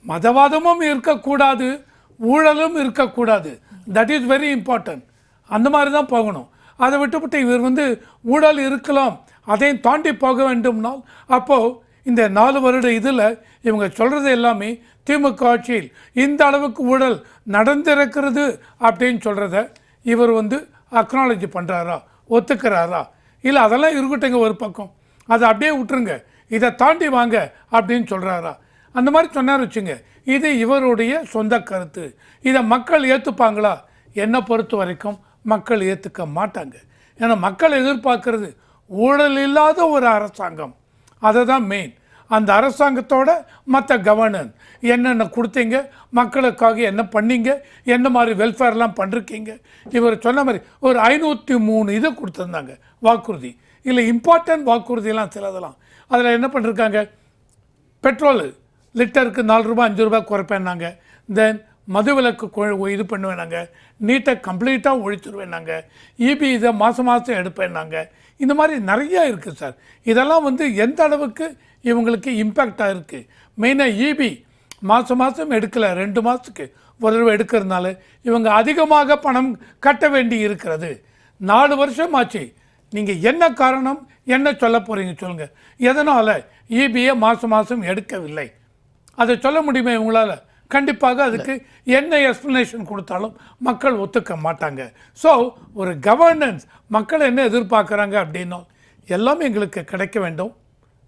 மதவாதமும் இருக்கக்கூடாது, ஊழலும் இருக்கக்கூடாது. That is very important. அந்த மாதிரி தான் போகணும். அதை விட்டுவிட்டு இவர் வந்து ஊழல் இருக்கலாம் அதையும் தாண்டி போக வேண்டும்னால் அப்போது இந்த 4 வருட இதில் இவங்க சொல்கிறது எல்லாமே திமுக ஆட்சியில் இந்த அளவுக்கு ஊழல் நடந்திருக்கிறது அப்படின்னு சொல்கிறத இவர் வந்து அக்னாலஜி பண்ணுறாரா, ஒத்துக்கிறாரா? இல்லை அதெல்லாம் இருக்கட்டுங்க ஒரு பக்கம், அதை அப்படியே விட்டுருங்க, இதை தாண்டி வாங்க அப்படின்னு சொல்கிறாரா? அந்த மாதிரி சொன்னார் வச்சுங்க, இது இவருடைய சொந்த கருத்து. இதை மக்கள் ஏற்றுப்பாங்களா? என்னை பொறுத்த வரைக்கும் மக்கள் ஏற்றுக்க மாட்டாங்க. ஏன்னா மக்கள் எதிர்பார்க்கறது ஊழல் இல்லாத ஒரு அரசாங்கம். அதை தான் மெயின். அந்த அரசாங்கத்தோட மற்ற கவர்னன்ஸ் என்னென்ன கொடுத்தீங்க, மக்களுக்காக என்ன பண்ணீங்க, என்ன மாதிரி வெல்ஃபேர்லாம் பண்ணிருக்கீங்க. இவர் சொன்ன மாதிரி ஒரு 503 இதை கொடுத்துருந்தாங்க வாக்குறுதி. இல்லை இம்பார்ட்டன்ட் வாக்குறுதியெல்லாம் சிலதெல்லாம் அதில் என்ன பண்ணிருக்காங்க, பெட்ரோல் லிட்டருக்கு 4 ரூபா 5 ரூபா குறைப்பேன்னாங்க. தென் மதுவிலக்கு இது பண்ணுவேனாங்க, நீட்டை கம்ப்ளீட்டாக ஒழிச்சிருவேனாங்க, இபி இதை மாதம் மாதம் எடுப்பேன்னாங்க. இந்த மாதிரி நிறையா இருக்குது சார். இதெல்லாம் எந்த அளவுக்கு இவங்களுக்கு இம்பேக்டாக இருக்குது. மெயினாக இபி மாதம் மாதம் எடுக்கலை, 2 மாதத்துக்கு ஒரு தடவை எடுக்கிறதுனால இவங்க அதிகமாக பணம் கட்ட வேண்டி இருக்கிறது. 4 வருஷம் ஆச்சு. நீங்கள் என்ன காரணம், என்ன சொல்ல போகிறீங்க சொல்லுங்கள். எதனால் இபியை மாதம் மாதம் எடுக்கவில்லை, அதை சொல்ல முடியுமா இவங்களால்? கண்டிப்பாக அதுக்கு என்ன எக்ஸ்ப்ளனேஷன் கொடுத்தாலும் மக்கள் ஒத்துக்க மாட்டாங்க. ஸோ ஒரு கவர்னன்ஸ் மக்கள் என்ன எதிர்பார்க்குறாங்க அப்படின்னா, எல்லாமே எங்களுக்கு கிடைக்க வேண்டும்.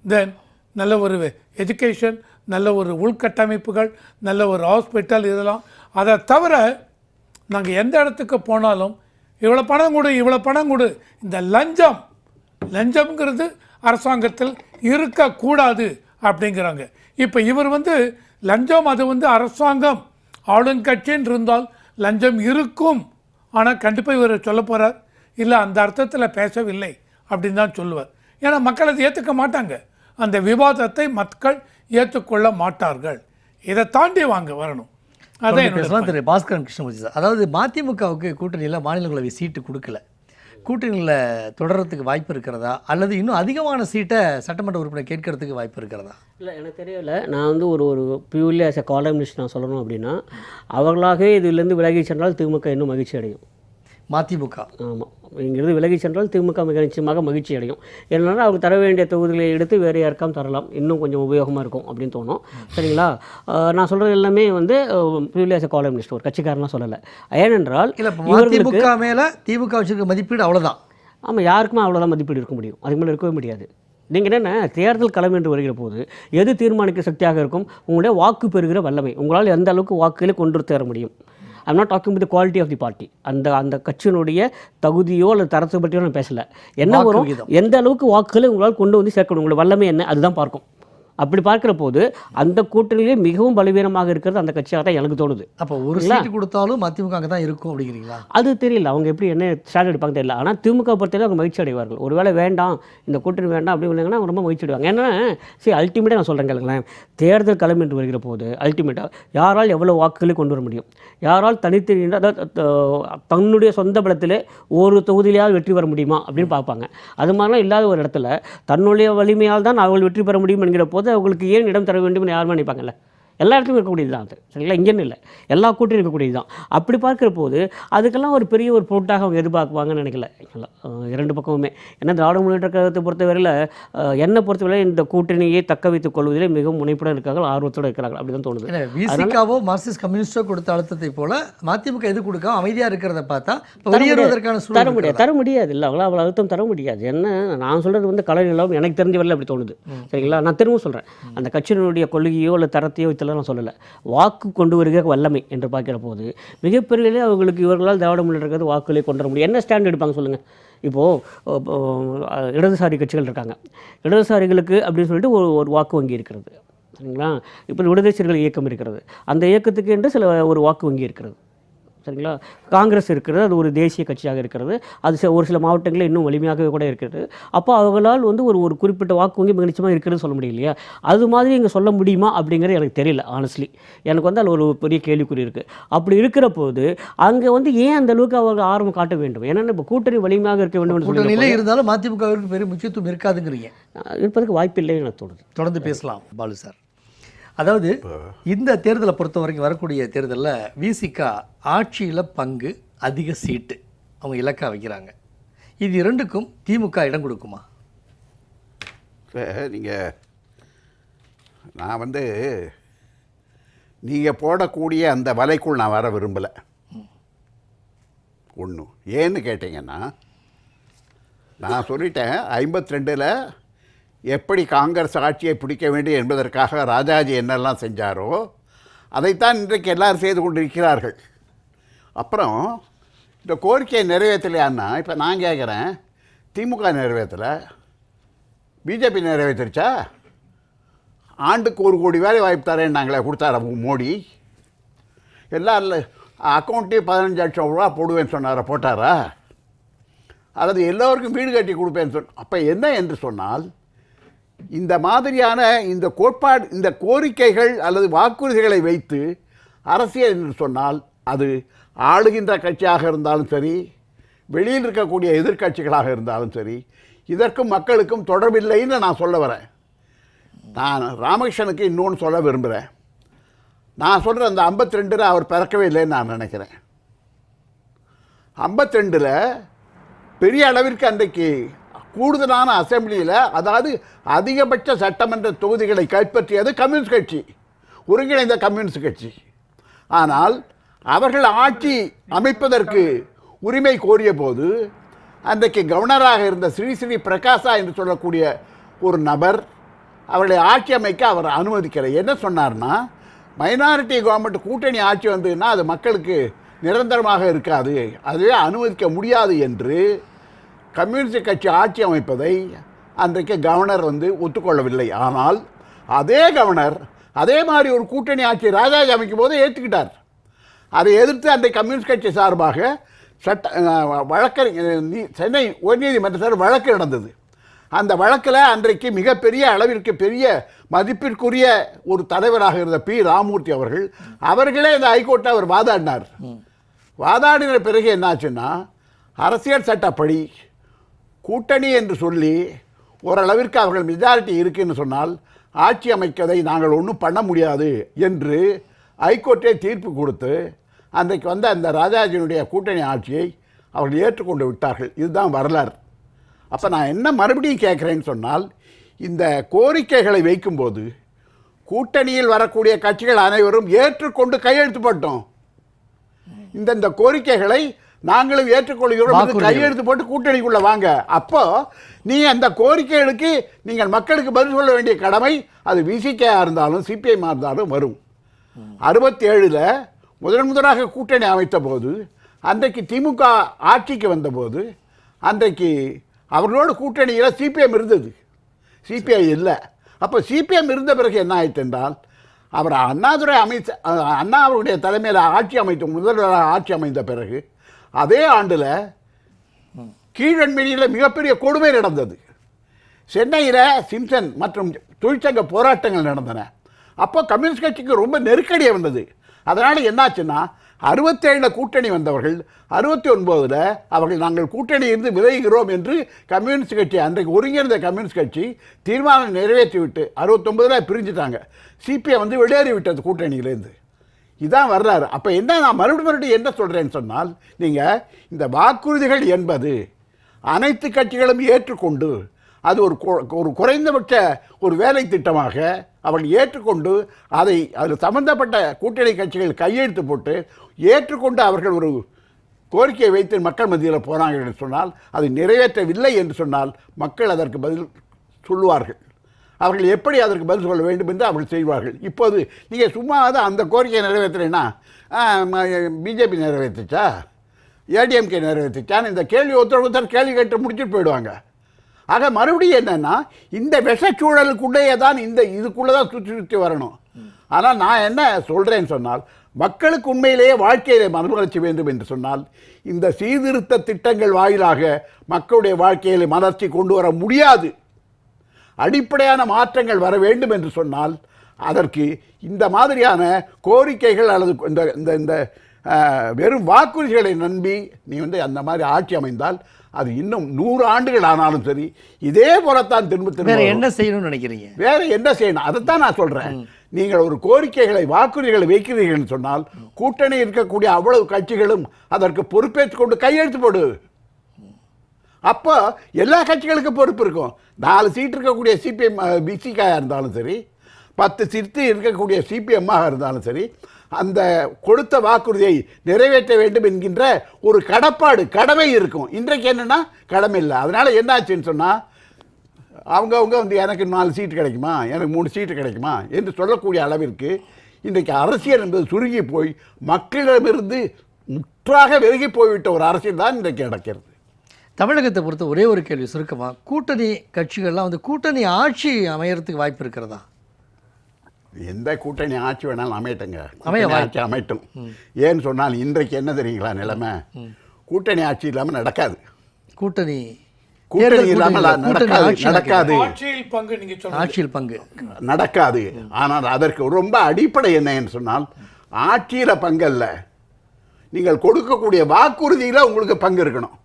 தென் நல்ல ஒரு எஜுகேஷன், நல்ல ஒரு உள்கட்டமைப்புகள், நல்ல ஒரு ஹாஸ்பிட்டல், இதெல்லாம். அதை தவிர நாங்கள் எந்த இடத்துக்கு போனாலும் இவ்வளோ பணம் கொடு, இவ்வளோ பணம் கொடு. இந்த லஞ்சம்ங்கிறது அரசாங்கத்தில் இருக்கக்கூடாது அப்படிங்கிறாங்க. இப்போ இவர் லஞ்சம், அது அரசாங்கம் ஆளுங்கட்சின்னு இருந்தால் லஞ்சம் இருக்கும். ஆனால் கண்டிப்பாக இவர் சொல்ல போகிறார், இல்லை அந்த அர்த்தத்தில் பேசவில்லை அப்படின்னு தான் சொல்லுவார். ஏன்னா மக்கள் அதை ஏற்றுக்க மாட்டாங்க. அந்த விவாதத்தை மக்கள் ஏற்றுக்கொள்ள மாட்டார்கள். இதை தாண்டி வரணும். அதான் பேசலாம். திரு பாஸ்கரன் கிருஷ்ணமூர்த்தி சார், அதாவது மதிமுகவுக்கு கூட்டணியில் மாநிலங்களவை சீட்டு கொடுக்கல, கூட்டணியில் தொடர்றதுக்கு வாய்ப்பு இருக்கிறதா, அல்லது இன்னும் அதிகமான சீட்டை சட்டமன்ற உறுப்பினர் கேட்கறதுக்கு வாய்ப்பு இருக்கிறதா? இல்லை, எனக்கு தெரியல. நான் ஒரு பியூர்லி ஆஸ் எ காலம்னிஸ்ட் நான் சொல்லணும் அப்படின்னா, அவர்களாகவே இதிலிருந்து விலகி சென்றால் திமுக இன்னும் மகிழ்ச்சி அடையும். மதிமுக ஆமாம், இங்கிருந்து விலகி சென்றால் திமுக மிக நிச்சயமாக மகிழ்ச்சி அடையும். ஏன்னா அவங்க தர வேண்டிய தொகுதிகளை எடுத்து வேறு யாருக்காம் தரலாம், இன்னும் கொஞ்சம் உபயோகமாக இருக்கும் அப்படின்னு தோணும். சரிங்களா? நான் சொல்கிறது எல்லாமே பியூர்லி ஆஸ் எ காலம்னிஸ்ட், ஒரு கட்சிக்காரனாக சொல்லலை. ஏனென்றால் மதிமுக மேலே திமுக வச்சிருக்க மதிப்பீடு அவ்வளோதான். ஆமாம், யாருக்குமே அவ்வளோதான் மதிப்பீடு இருக்க முடியும், அதுக்கு மேலே இருக்கவே முடியாது. நீங்கள் என்னென்ன தேர்தல் களம் என்று வருகிற போது எது தீர்மானிக்க சக்தியாக இருக்கும்? உங்களுடைய வாக்கு பெறுகிற வல்லமை, உங்களால் எந்த அளவுக்கு வாக்குகளை கொண்டு தர முடியும். I'm not talking with quality of the party. அந்த கட்சியினுடைய தகுதியோ அல்லது தரத்தை பற்றியோ நான் பேசலை. என்ன வரும், எந்த அளவுக்கு வாக்குகளை உங்களால் கொண்டு சேர்க்கணும், உங்களோட வல்லமை என்ன, அதுதான் பார்க்கும். அப்படி பார்க்குற போது அந்த கூட்டணியிலே மிகவும் பலவீனமாக இருக்கிறது அந்த கட்சியாக தான் எனக்கு தோணுது. அப்போ ஒரு சீட்டு கொடுத்தாலும் மதிமுக அங்கே தான் இருக்கும் அப்படிங்கிறீங்களா? அது தெரியல, அவங்க எப்படி என்ன ஸ்டாண்ட் எடுப்பாங்க தெரியல. ஆனால் திமுக பொறுத்தவரை அவங்க மகிழ்ச்சி அடைவார்கள். ஒருவேளை வேண்டாம், இந்த கூட்டணி வேண்டாம் அப்படி இல்லைங்கன்னா அவங்க ரொம்ப மகிழ்ச்சி அடைவாங்க. ஏன்னா அல்டிமேட்டாக நான் சொல்கிறேன் கேளுங்களேன், தேர்தல் களம் என்று வருகிற போது அல்டிமேட்டாக யாரால் எவ்வளோ வாக்குகளை கொண்டு வர முடியும், யாரால் தனித்து தன்னுடைய சொந்த பலத்திலே ஒரு தொகுதியிலேயாவது வெற்றி பெற முடியுமா அப்படின்னு பார்ப்பாங்க. அது மாதிரிலாம் இல்லாத ஒரு இடத்துல தன்னுடைய வலிமையால் தான் அவர்கள் வெற்றி பெற முடியும் என்கிற போது அவங்களுக்கு ஏன் இடம் தர வேண்டும்னு யாருமே நினைப்பாங்கல்ல. எல்லா இடத்துலையும் இருக்கக்கூடியது தான் அது. சரிங்களா? இங்கேன்னு இல்லை, எல்லா கூட்டணியும் இருக்கக்கூடியது தான். அப்படி பார்க்குற போது அதுக்கெல்லாம் ஒரு பெரிய ஒரு பொருட்டாக அவங்க எதிர்பார்க்குவாங்கன்னு நினைக்கல. இரண்டு பக்கமுமே. ஏன்னா திராவிட முன்னேற்ற கழகத்தை பொறுத்தவரையில் என்னை பொறுத்தவரை இந்த கூட்டணியை தக்க வைத்துக் கொள்வதிலே மிகவும் முனைப்புடன் இருக்காங்க, ஆர்வத்தோடு இருக்கிறாங்க. அப்படி தான் தோணுது. விசிகாவோ மார்க்சிஸ்ட் கம்யூனிஸ்டோ கொடுத்த அழுத்தத்தை போல மதிமுக எது கொடுக்க அமைதியாக இருக்கிறத பார்த்தா வெளியேறுவதற்கான தர முடியாது. இல்லை, அவங்கள அவ்வளோ அழுத்தம் தர முடியாது. என்ன நான் சொல்கிறது கலை நிலவும் எனக்கு தெரிஞ்ச வரல அப்படி தோணுது. சரிங்களா? நான் திரும்ப சொல்கிறேன், அந்த கட்சியினுடைய கொள்கையோ இல்லை தரத்தையோ நான் சொல்லலை, வாக்கு கொண்டு வருகிற வல்லமை என்று பார்க்கிற போது மிகப்பெரிய அவங்களுக்கு இவர்களால் திராவிட முன்னேற்ற வாக்குகளை கொண்டு வர முடியும். என்ன ஸ்டாண்ட் எடுப்பாங்க சொல்லுங்கள்? இப்போது இடதுசாரி கட்சிகள் இருக்காங்க, இடதுசாரிகளுக்கு அப்படின்னு சொல்லிட்டு ஒரு வாக்கு வங்கி இருக்கிறது. சரிங்களா? இப்போ விடுதலை சிறுகள் இயக்கம் இருக்கிறது, அந்த இயக்கத்துக்கு என்று ஒரு வாக்கு வங்கி இருக்கிறது. சரிங்களா? காங்கிரஸ் இருக்கிறது, அது ஒரு தேசிய கட்சியாக இருக்கிறது, அது ஒரு சில மாவட்டங்களில் இன்னும் வலிமையாகவே கூட இருக்கிறது. அப்போ அவங்களால் ஒரு குறிப்பிட்ட வாக்கு வங்கி மிக நிச்சயமாக இருக்கிறது சொல்ல முடியும் இல்லையா? அது மாதிரி இங்கே சொல்ல முடியுமா அப்படிங்கிறது எனக்கு தெரியல. ஆனஸ்ட்லி எனக்கு அதில் ஒரு பெரிய கேள்விக்குறி இருக்குது. அப்படி இருக்கிற போது அங்கே ஏன் அந்த அளவுக்கு அவங்க ஆர்வம் காட்ட வேண்டும்? ஏன்னா இப்போ கூட்டணி வலிமையாக இருக்க வேண்டும் கூட்டணியிலே இருந்தாலும் மதிமுகவிற்கு பெரிய முக்கியத்துவம் இருக்காதுங்கிறீங்க. இருப்பதற்கு வாய்ப்பு இல்லைன்னு எனக்கு தோணுது. தொடர்ந்து பேசலாம் பாலு சார். அதாவது இந்த தேர்தலை பொறுத்த வரைக்கும் வரக்கூடிய தேர்தலில் விசிகா ஆட்சியில் பங்கு, அதிக சீட்டு அவங்க இலக்காக வைக்கிறாங்க. இது இரண்டுக்கும் திமுக இடம் கொடுக்குமா? நான் நீங்கள் போடக்கூடிய அந்த வலைக்குள் நான் வர விரும்பலை. ஒன்று ஏன்னு கேட்டிங்கன்னா, நான் சொல்லிட்டேன் 52ல் எப்படி காங்கிரஸ் ஆட்சியை பிடிக்க வேண்டும் என்பதற்காக ராஜாஜி என்னெல்லாம் செஞ்சாரோ அதைத்தான் இன்றைக்கு எல்லாரும் செய்து கொண்டிருக்கிறார்கள். அப்புறம் இந்த கோரிக்கையை நிறைவேற்றலையான்னா இப்போ நான் கேட்குறேன், திமுக நிறைவேற்றலை, பிஜேபி நிறைவேற்றிருச்சா? ஆண்டுக்கு 1 கோடி வேலை வாய்ப்பு தரேன் நாங்களே கொடுத்தார மோடி. எல்லாம் இல்லை அக்கௌண்ட்டே 15 லட்சம் ரூபா போடுவேன்னு சொன்னாரா, போட்டாரா? அல்லது எல்லோருக்கும் வீடு கட்டி கொடுப்பேன்னு அப்போ என்ன என்று சொன்னால், இந்த மாதிரியான இந்த கோட்பாடு, இந்த கோரிக்கைகள் அல்லது வாக்குறுதிகளை வைத்து அரசியல் என்று சொன்னால் அது ஆளுகின்ற கட்சியாக இருந்தாலும் சரி, வெளியில் இருக்கக்கூடிய எதிர்க்கட்சிகளாக இருந்தாலும் சரி, இதற்கும் மக்களுக்கும் தொடர்பில்லைன்னு நான் சொல்ல வரேன். நான் ராமகிருஷ்ணனுக்கு இன்னொன்று சொல்ல விரும்புகிறேன். நான் சொல்கிற அந்த 52 அவர் பிறக்கவே இல்லைன்னு நான் நினைக்கிறேன். 52 பெரிய அளவிற்கு அன்றைக்கு கூடுதலான அசெம்பிளியில், அதாவது அதிகபட்ச சட்டமன்ற தொகுதிகளை கைப்பற்றியது கம்யூனிஸ்ட் கட்சி, ஒருங்கிணைந்த கம்யூனிஸ்ட் கட்சி. ஆனால் அவர்கள் ஆட்சி அமைப்பதற்கு உரிமை கோரிய போது அன்றைக்கு கவர்னராக இருந்த ஸ்ரீ ஸ்ரீ பிரகாசா என்று சொல்லக்கூடிய ஒரு நபர் அவர்களை ஆட்சி அமைக்க அவர் அனுமதிக்கிறார். என்ன சொன்னார்னா, மைனாரிட்டி கவர்மெண்ட் கூட்டணி ஆட்சி வந்ததுன்னா அது மக்களுக்கு நிரந்தரமாக இருக்காது, அதுவே அனுமதிக்க முடியாது என்று கம்யூனிஸ்ட் கட்சி ஆட்சி அமைப்பதை அன்றைக்கு கவர்னர் ஒத்துக்கொள்ளவில்லை. ஆனால் அதே கவர்னர் அதே மாதிரி ஒரு கூட்டணி ஆட்சி ராஜாஜி அமைக்கும் போது ஏற்றுக்கிட்டார். அதை எதிர்த்து அன்றைக்கு கம்யூனிஸ்ட் கட்சி சார்பாக சென்னை உயர்நீதிமன்றத்தில் வழக்கு நடந்தது. அந்த வழக்கில் அன்றைக்கு மிகப்பெரிய அளவிற்கு பெரிய மதிப்பிற்குரிய ஒரு தலைவராக இருந்த பி ராமூர்த்தி அவர்களே இந்த ஹைகோர்ட்டை அவர் வாதாடினார். வாதாடின பிறகு என்னாச்சுன்னா, அரசியல் சட்டப்படி கூட்டணி என்று சொல்லி ஓரளவிற்கு அவர்கள் மெஜாரிட்டி இருக்குன்னு சொன்னால் ஆட்சி அமைக்கதை நாங்கள் ஒன்றும் பண்ண முடியாது என்று ஹைகோர்ட்டே தீர்ப்பு கொடுத்து அன்றைக்கு அந்த ராஜாஜியினுடைய கூட்டணி ஆட்சியை அவர்கள் ஏற்றுக்கொண்டு விட்டார்கள். இதுதான் வரலாறு. அப்போ நான் என்ன மறுபடியும் கேட்குறேன்னு சொன்னால், இந்த கோரிக்கைகளை வைக்கும்போது கூட்டணியில் வரக்கூடிய கட்சிகள் அனைவரும் ஏற்றுக்கொண்டு கையெழுத்து போட்டோம். இந்த கோரிக்கைகளை நாங்களும் ஏற்றுக்கொள்கிறோம், கையெழுத்து போட்டு கூட்டணிக்குள்ளே வாங்க. அப்போ நீங்கள் அந்த கோரிக்கைகளுக்கு நீங்கள் மக்களுக்கு பதில் சொல்ல வேண்டிய கடமை அது விசிகேயாக இருந்தாலும் சிபிஐமாக இருந்தாலும் வரும். 67 முதலாக கூட்டணி அமைத்த போது அன்றைக்கு திமுக ஆட்சிக்கு வந்தபோது அன்றைக்கு அவர்களோட கூட்டணியில் சிபிஎம் இருந்தது, சிபிஐ இல்லை. அப்போ சிபிஎம் இருந்த பிறகு என்ன ஆயிற்று என்றால், அவர் அண்ணாதுரை அண்ணா அவருடைய தலைமையில் ஆட்சி அமைத்த முதல்வராக ஆட்சி அமைந்த பிறகு அதே ஆண்டில் கீழன்மேனியில் மிகப்பெரிய கொடுமை நடந்தது. சென்னையில் சிம்சன் மற்றும் தொழிற்சங்க போராட்டங்கள் நடந்தன. அப்போ கம்யூனிஸ்ட் கட்சிக்கு ரொம்ப நெருக்கடியாக வந்தது. அதனால் என்னாச்சுன்னா, 67 கூட்டணி வந்தவர்கள் 69 அவர்கள் நாங்கள் கூட்டணியிலிருந்து விலகுகிறோம் என்று கம்யூனிஸ்ட் கட்சி, அன்றைக்கு ஒருங்கிணைந்த கம்யூனிஸ்ட் கட்சி தீர்மானம் நிறைவேற்றிவிட்டு 69 பிரிஞ்சுட்டாங்க. சிபிஐ வெளியேறி விட்டது கூட்டணியிலேருந்து. இதுதான் வர்றாரு. அப்போ என்ன நான் மறுபடியும் என்ன சொல்கிறேன்னு சொன்னால், நீங்கள் இந்த வாக்குறுதிகள் என்பது அனைத்து கட்சிகளும் ஏற்றுக்கொண்டு அது ஒரு குறைந்தபட்ச ஒரு வேலை திட்டமாக அவர்கள் ஏற்றுக்கொண்டு அதில் சம்பந்தப்பட்ட கூட்டணி கட்சிகள் கையெழுத்து போட்டு ஏற்றுக்கொண்டு அவர்கள் ஒரு கோரிக்கையை வைத்து மக்கள் மத்தியில் போனாங்க என்று சொன்னால், அது நிறைவேற்றவில்லை என்று சொன்னால் மக்கள் அதற்கு பதில் சொல்லுவார்கள். அவர்கள் எப்படி அதற்கு பதில் சொல்ல வேண்டும் என்று அவர்கள் செய்வார்கள். இப்போது நீங்கள் சும்மா அந்த கோரிக்கையை நிறைவேற்றலைன்னா பிஜேபி நிறைவேற்றுச்சா, ஏடிஎம்கே நிறைவேற்றுச்சான்னு இந்த கேள்வி ஒருத்தர் கேள்வி கேட்டு முடிச்சுட்டு போயிடுவாங்க. ஆக மறுபடியும் என்னென்னா, இந்த விஷச்சூழலுக்குள்ளேயே தான் இதுக்குள்ளே தான் சுற்றி வரணும். ஆனால் நான் என்ன சொல்கிறேன்னு சொன்னால், மக்களுக்கு உண்மையிலேயே வாழ்க்கையிலே மறுமலர்ச்சி வேண்டும் என்று சொன்னால் இந்த சீர்திருத்த திட்டங்கள் வாயிலாக மக்களுடைய வாழ்க்கையிலே மலர்ச்சி கொண்டு வர முடியாது. அடிப்படையான மாற்றங்கள் வர வேண்டும் என்று சொன்னால் அதற்கு இந்த மாதிரியான கோரிக்கைகள் அல்லது இந்த வெறும் வாக்குறுதிகளை நம்பி நீ அந்த மாதிரி ஆட்சி அமைந்தால் அது இன்னும் 100 ஆண்டுகள் ஆனாலும் சரி இதே போலத்தான் திரும்ப என்ன செய்யணும்னு நினைக்கிறீங்க? வேற என்ன செய்யணும், அதைத்தான் நான் சொல்கிறேன். நீங்கள் ஒரு கோரிக்கைகளை வாக்குறுதிகளை வைக்கிறீர்கள் சொன்னால் கூட்டணி இருக்கக்கூடிய அவ்வளவு கட்சிகளும் அதற்கு பொறுப்பேற்றுக் கொண்டு கையெழுத்து போடு. அப்போ எல்லா கட்சிகளுக்கும் பொறுப்பு இருக்கும். 4 சீட் இருக்கக்கூடிய சிபிஎம் பிசிகாயாக இருந்தாலும் சரி, 10 சீட்டு இருக்கக்கூடிய சிபிஎம்மாக இருந்தாலும் சரி, அந்த கொடுத்த வாக்குறுதியை நிறைவேற்ற வேண்டும் என்கின்ற ஒரு கடமை இருக்கும். இன்றைக்கு என்னன்னா கடமை இல்லை. அதனால என்னாச்சுன்னு சொன்னால் அவங்கவுங்க வந்து எனக்கு 4 சீட்டு கிடைக்குமா, எனக்கு 3 சீட்டு கிடைக்குமா என்று சொல்லக்கூடிய அளவிற்கு இன்றைக்கு அரசியல் என்பது சுருங்கி போய் மக்களிடமிருந்து முற்றாக விலகி போய்விட்ட ஒரு அரசியல் தான் இன்றைக்கு நடக்கிறது. தமிழகத்தை பொறுத்த ஒரே ஒரு கேள்வி சுருக்கமாக, கூட்டணி கட்சிகள்லாம் வந்து கூட்டணி ஆட்சி அமையறதுக்கு வாய்ப்பு இருக்கிறதா? எந்த கூட்டணி ஆட்சி வேணாலும் அமையட்டுங்க, அமைய ஆட்சி அமையட்டும். ஏன்னு சொன்னால் இன்றைக்கு என்ன தெரியுங்களா நிலைமை, கூட்டணி ஆட்சி இல்லாமல் நடக்காது. கூட்டணி இல்லாமல் நடக்காது. ஆட்சியில் பங்கு நடக்காது. ஆனால் அதற்கு ரொம்ப அடிப்படை என்னன்னு சொன்னால் ஆட்சியில பங்கு அல்ல, நீங்கள் கொடுக்கக்கூடிய வாக்குறுதியில உங்களுக்கு பங்கு இருக்கணும்.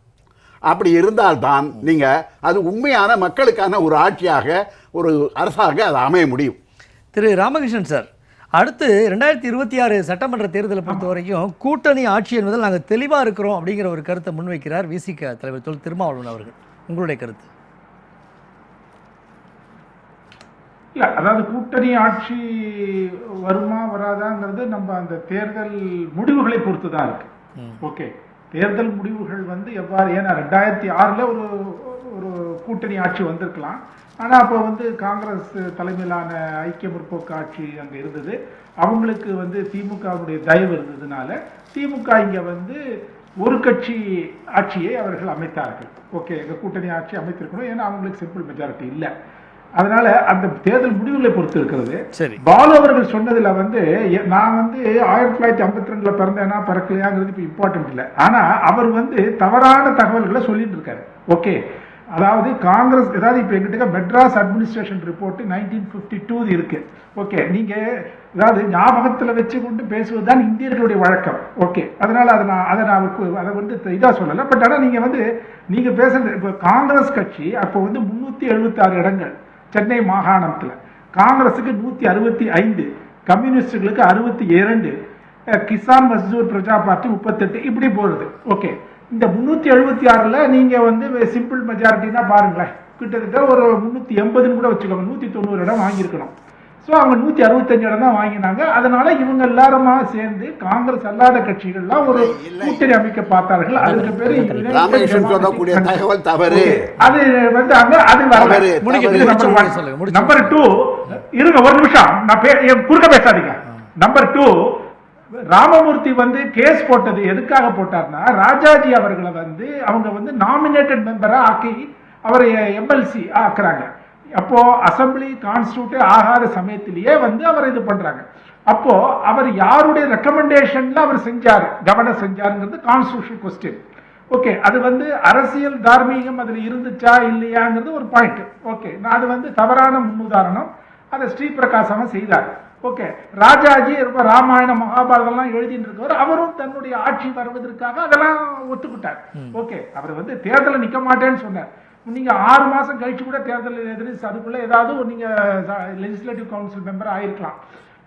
அப்படி இருந்தால்தான் நீங்க அது உண்மையான மக்களுக்கான ஒரு ஆட்சியாக, ஒரு அரசாக அது அமைய முடியும். திரு ராமகிருஷ்ணன் சார், அடுத்து 2026 சட்டமன்ற தேர்தலை பொறுத்த வரைக்கும் கூட்டணி ஆட்சி என்பதில் நாங்கள் தெளிவாக இருக்கிறோம் அப்படிங்கிற ஒரு கருத்தை முன்வைக்கிறார் விசிக தலைவர் தொல் திருமாவளவன் அவர்கள். உங்களுடைய கருத்து? இல்லை, அதாவது கூட்டணி ஆட்சி வருமா வராதாங்கிறது நம்ம அந்த தேர்தல் முடிவுகளை பொறுத்து தான் இருக்கு. ஓகே, தேர்தல் முடிவுகள் வந்து எவ்வாறு, ஏன்னா 2006 ஒரு கூட்டணி ஆட்சி வந்திருக்கலாம். ஆனால் அப்போ வந்து காங்கிரஸ் தலைமையிலான ஐக்கிய முற்போக்கு ஆட்சி அங்கே இருந்தது. அவங்களுக்கு வந்து திமுகவுடைய தயவு இருந்ததுனால திமுக இங்கே வந்து ஒரு கட்சி ஆட்சியை அவர்கள் அமைத்தார்கள். ஓகே, எங்கள் கூட்டணி ஆட்சி அமைத்திருக்கணும், ஏன்னா அவங்களுக்கு சிம்பிள் மெஜாரிட்டி இல்லை. அதனால அந்த தேர்தல் முடிவுகளை பொறுத்து இருக்கிறது. பாலு அவர்கள் சொன்னதுல வந்து நான் வந்து 1952 பிறந்தேன்னா பிறக்கலையாங்கிறது இப்போ இம்பார்ட்டன்ட் இல்லை. ஆனா அவர் வந்து தவறான தகவல்களை சொல்லிட்டு இருக்காரு. ஓகே, அதாவது காங்கிரஸ், அதாவது இப்போ எங்கிட்ட மெட்ராஸ் அட்மினிஸ்ட்ரேஷன் ரிப்போர்ட் 1952 இருக்கு. ஓகே, நீங்க அதாவது ஞாபகத்தில் வச்சு கொண்டு பேசுவதுதான் இந்தியர்களுடைய வழக்கம். ஓகே, அதனால அதை வந்து இதா சொல்லலை. பட் ஆனால் நீங்க பேசுறது இப்போ காங்கிரஸ் கட்சி அப்போ வந்து 376 இடங்கள் சென்னை மாகாணத்தில், காங்கிரஸுக்கு 165, கம்யூனிஸ்டுகளுக்கு 62, கிசான் மஸ்தூர் பிரஜா பார்ட்டி 38, இப்படி போறது. ஓகே, இந்த 376ல் நீங்க வந்து சிம்பிள் மெஜாரிட்டினா பாருங்களேன், கிட்டத்தட்ட ஒரு 380 கூட வச்சுக்கோங்க, 190 இடம் வாங்கியிருக்கணும். ஸோ அவங்க 165 இடம் தான் வாங்கினாங்க. அதனால இவங்க எல்லாருமா சேர்ந்து காங்கிரஸ் அல்லாத கட்சிகள்லாம் ஒரு கூட்டணி அமைக்க பார்த்தார்கள். அதுக்கு பேரு சொல்லக்கூடிய தகவல் தவறு. அது வந்து அங்க அது நம்பர் 2. இருங்க ஒரு நிமிஷம், நான் குறுக்க பேசாதீங்க. நம்பர் 2, ராமமூர்த்தி வந்து கேஸ் போட்டது எதுக்காக போட்டார்னா, ராஜாஜி அவர்களை வந்து அவங்க வந்து நாமினேட்டட் மெம்பரா ஆக்கி அவரை எம்எல்சி ஆக்குறாங்க. அப்போ அசம்பிளி கான்ஸ்டியூட் ஆகாத சமயத்திலேயே வந்து அவர் இது பண்றாங்க. அப்போ அவர் யாருடைய ரெக்கமெண்டேஷன்ல அவர் செஞ்சாரு, கவர்னர் செஞ்சாருங்கிறது கான்ஸ்டியூஷன் கொஸ்டின். ஓகே, அது வந்து அரசியல் தார்மீகம் அதுல இருந்துச்சா இல்லையாங்கிறது ஒரு பாயிண்ட். ஓகே, அது வந்து தவறான முன்னுதாரணம், அதை ஸ்ரீபிரகாசம் செய்தார். ஓகே, ராஜாஜி ராமாயண மகாபாரதம்லாம் எழுதிட்டு இருக்கவர், அவரும் தன்னுடைய ஆட்சி வருவதற்காக அதெல்லாம் ஒத்துக்கிட்டார். ஓகே, அவர் வந்து தேர்தலில் நிக்க மாட்டேன்னு சொன்னார். நீங்க 6 மாசம் கழிச்சு கூட தேர்தல் எதிர்த்து அதுக்குள்ள ஏதாவது நீங்க லெஜிஸ்லேட்டிவ் கவுன்சில் மெம்பர் ஆயிருக்கலாம்.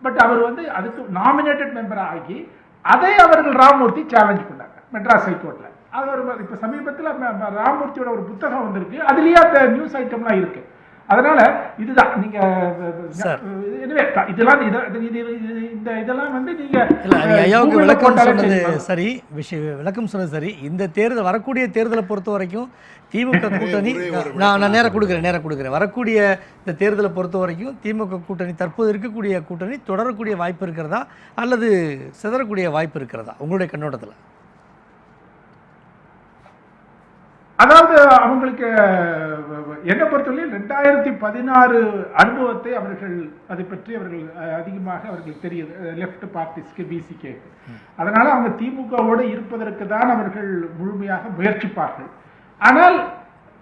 பட் அவர் வந்து அதுக்கு நாமினேட்டட் மெம்பர் ஆகி அதை அவர்கள் ராமமூர்த்தி சேலஞ்ச் பண்ணாங்க மெட்ராஸ் ஹைகோர்ட்ல. அது ஒரு இப்ப சமீபத்தில் ராமமூர்த்தியோட ஒரு புத்தகம் வந்திருக்கு, அதுலயே அந்த நியூஸ் ஐட்டம்லாம் இருக்கு. அதனால இதுதான் நீங்க இதெல்லாம் வந்து நீங்க ஐயாவுக்கு விளக்கம் சொன்னது சரி, விளக்கம் சொன்னது சரி. இந்த தேர்தல், வரக்கூடிய தேர்தலை பொறுத்த வரைக்கும் திமுக கூட்டணி, நான் நேரம் கொடுக்குறேன். வரக்கூடிய இந்த தேர்தலை பொறுத்த வரைக்கும் திமுக கூட்டணி, தற்போது இருக்கக்கூடிய கூட்டணி தொடரக்கூடிய வாய்ப்பு இருக்கிறதா அல்லது சிதறக்கூடிய வாய்ப்பு இருக்கிறதா உங்களுடைய கண்ணோட்டத்தில்? அதாவது அவங்களுக்கு என்ன பொறுத்தவரை 2016 அனுபவத்தை அவர்கள் அதை பற்றி அவர்கள் அதிகமாக அவர்களுக்கு தெரியுது, லெஃப்ட் பார்ட்டிஸ்க்கு, பிசிகே. அதனால அவங்க திமுகவோடு இருப்பதற்கு தான் அவர்கள் முழுமையாக முயற்சிப்பார்கள். ஆனால்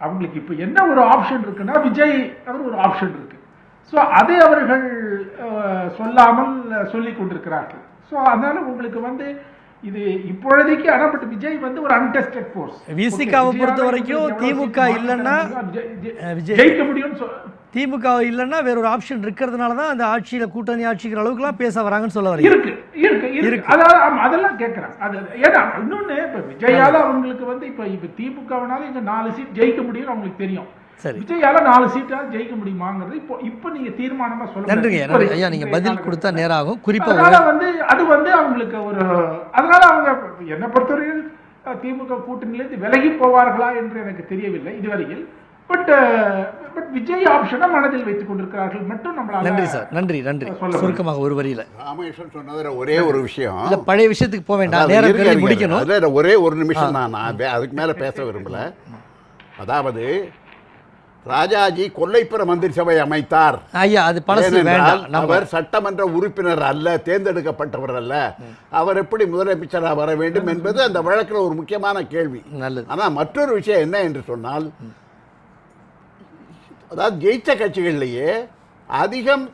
அவங்களுக்கு இப்போ என்ன ஒரு ஆப்ஷன் இருக்குன்னா, விஜய் அவர் ஒரு ஆப்ஷன் இருக்கு. ஸோ அதை அவர்கள் சொல்லாமல் சொல்லி கொண்டிருக்கிறார்கள். ஸோ அதனால உங்களுக்கு வந்து இது இப்பொழுதைக்கு, ஆனா பட் விஜய் வந்து ஒரு அன்டெஸ்டட் ஃபோர்ஸ். விசிகாவை பொறுத்த வரைக்கும் திமுக இல்லைன்னா ஜெயிக்க முடியும். திமுக இல்லைன்னா வேற ஒரு ஆப்ஷன் இருக்கிறதுனால தான் அந்த ஆட்சியில் கூட்டணி ஆட்சிக்கிற அளவுக்குலாம் பேச வராங்கன்னு சொல்ல வரீங்க. இருக்கு அதெல்லாம் கேட்குறாங்க. அது ஏன்னா இன்னொன்று இப்போ விஜயால அவங்களுக்கு வந்து இப்போ திமுகவினால இங்கே 4 சீட் ஜெயிக்க முடியும்னு அவங்களுக்கு தெரியும். சரி. விஜயால 4 சீட்டாவது ஜெயிக்க முடியுமாங்கிறது இப்போ நீங்க தீர்மானமா சொல்லுங்க. நன்றிங்க, நன்றி ஐயா. நீங்க பதில் கொடுத்தா நேரம் ஆகும். குறிப்பா அதனால அது அவங்களுக்கு அதனால அவங்க என்னை பொறுத்தவரையில் திமுக கூட்டணியிலிருந்து விலகி போவார்களா என்று எனக்கு தெரியவில்லை இதுவரையில். பட் விஜய் ஆப்ஷனை மனதில் வைத்துக் கொண்டிருக்கிறார்கள் மட்டும் நம்மளால. நன்றி சார், நன்றி நன்றி. சுருக்கமாக ஒரு வரியில ராமேஸ்வரன் சொன்னதுல ஒரே ஒரு விஷயம், இல்ல பழைய விஷயத்துக்கு போக வேண்டாம், நேரம் கருதி முடிக்கணும். அதுல ஒரே ஒரு நிமிஷம் நான் அதுக்கு மேல பேச விரும்பல. அதாவது ராஜாஜி கொல்லைப்புற மந்திரி சபை அமைத்தார். ஐயா அது பழசு வேண்டாம். அவர் சட்டமன்ற உறுப்பினர் அல்ல, தேர்ந்தெடுக்கப்பட்டவர் அல்ல. அவர் எப்படி முதலமைச்சராக வர வேண்டும் என்பது அந்த வழக்கில் ஒரு முக்கியமான கேள்வி. நல்லது. ஆனால் மற்றொரு விஷயம் என்ன என்று சொன்னால், அதாவது ஜெயிச்ச கட்சிகள்லேயே அதிகம்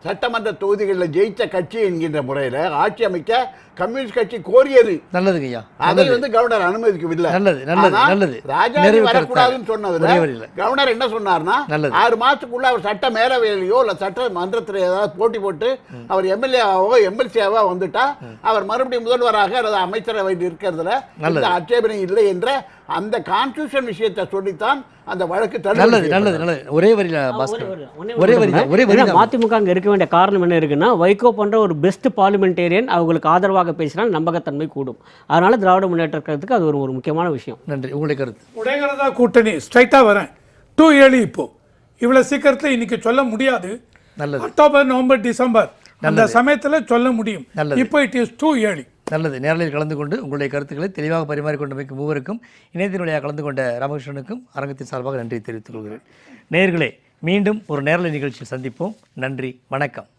சட்டமன்ற தொகுதிகளில் ஜெயிச்ச கட்சி என்கின்ற முறையில் ஆட்சி அமைக்க கம்யூனிஸ்ட் கட்சி கோரியது. நல்லதுங்க ஐயா. அதை கவர்னர் அனுமதிக்கவில்லை. நல்லது நல்லது நல்லது. ராஜாஜி வரக்கூடாதுன்னு சொன்னதுல கவர்னர் என்ன சொன்னார்னா, 6 மாசத்துக்குள்ள அவர் சட்ட மேலவையிலையோ இல்ல சட்ட மன்றத்தில் ஏதாவது போட்டி போட்டு அவர் எம்எல்ஏவோ எம்எல்சியாவோ வந்துட்டா அவர் மறுபடியும் முதல்வராக அல்லது அமைச்சரவை இருக்கிறதுல இந்த ஆட்சேபனை இல்லை என்ற அந்த கான்ஸ்டிடியூஷன் விஷயத்தை சொல்லித்தான் அந்த வழக்கு நல்லது நல்லது நல்லது. ஒரே வரியில ஒரே வரி. மதிமுக அங்க இருக்க வேண்டிய காரணம் என்ன இருக்குன்னா, வைகோ பண்ற ஒரு பெஸ்ட் பார்லிமெண்டேரியன் அவங்களுக்கு ஆதரவாக பேசினால் நம்பகத்தன்மை கூடும். அதனால திராவிட முன்னேற்ற கழகத்துக்கு அது ஒரு முக்கியமான விஷயம். நன்றி. உங்களுடைய கருத்து? உடைகிறதா கூட்டணி ஸ்ட்ரைட்டா வரேன். டூ ஏர்லி இப்போ இவ்வளவு சீக்கிரத்தில் இன்னைக்கு சொல்ல முடியாது. நல்லது. அக்டோபர் நவம்பர் டிசம்பர் அந்த சமயத்தில் சொல்ல முடியும். இப்போ இட் இஸ் டூ ஏர்லி. நல்லது. நேரலையில் கலந்து கொண்டு உங்களுடைய கருத்துக்களை தெளிவாக பரிமாறிக்கொண்டமைக்கு மூவருக்கும், இணையத்தினுடைய கலந்து கொண்ட ராமகிருஷ்ணனுக்கும் அரங்கத்தின் சார்பாக நன்றி தெரிவித்துக் கொள்கிறேன். நேயர்களே, மீண்டும் ஒரு நேரலை நிகழ்ச்சியில் சந்திப்போம். நன்றி, வணக்கம்.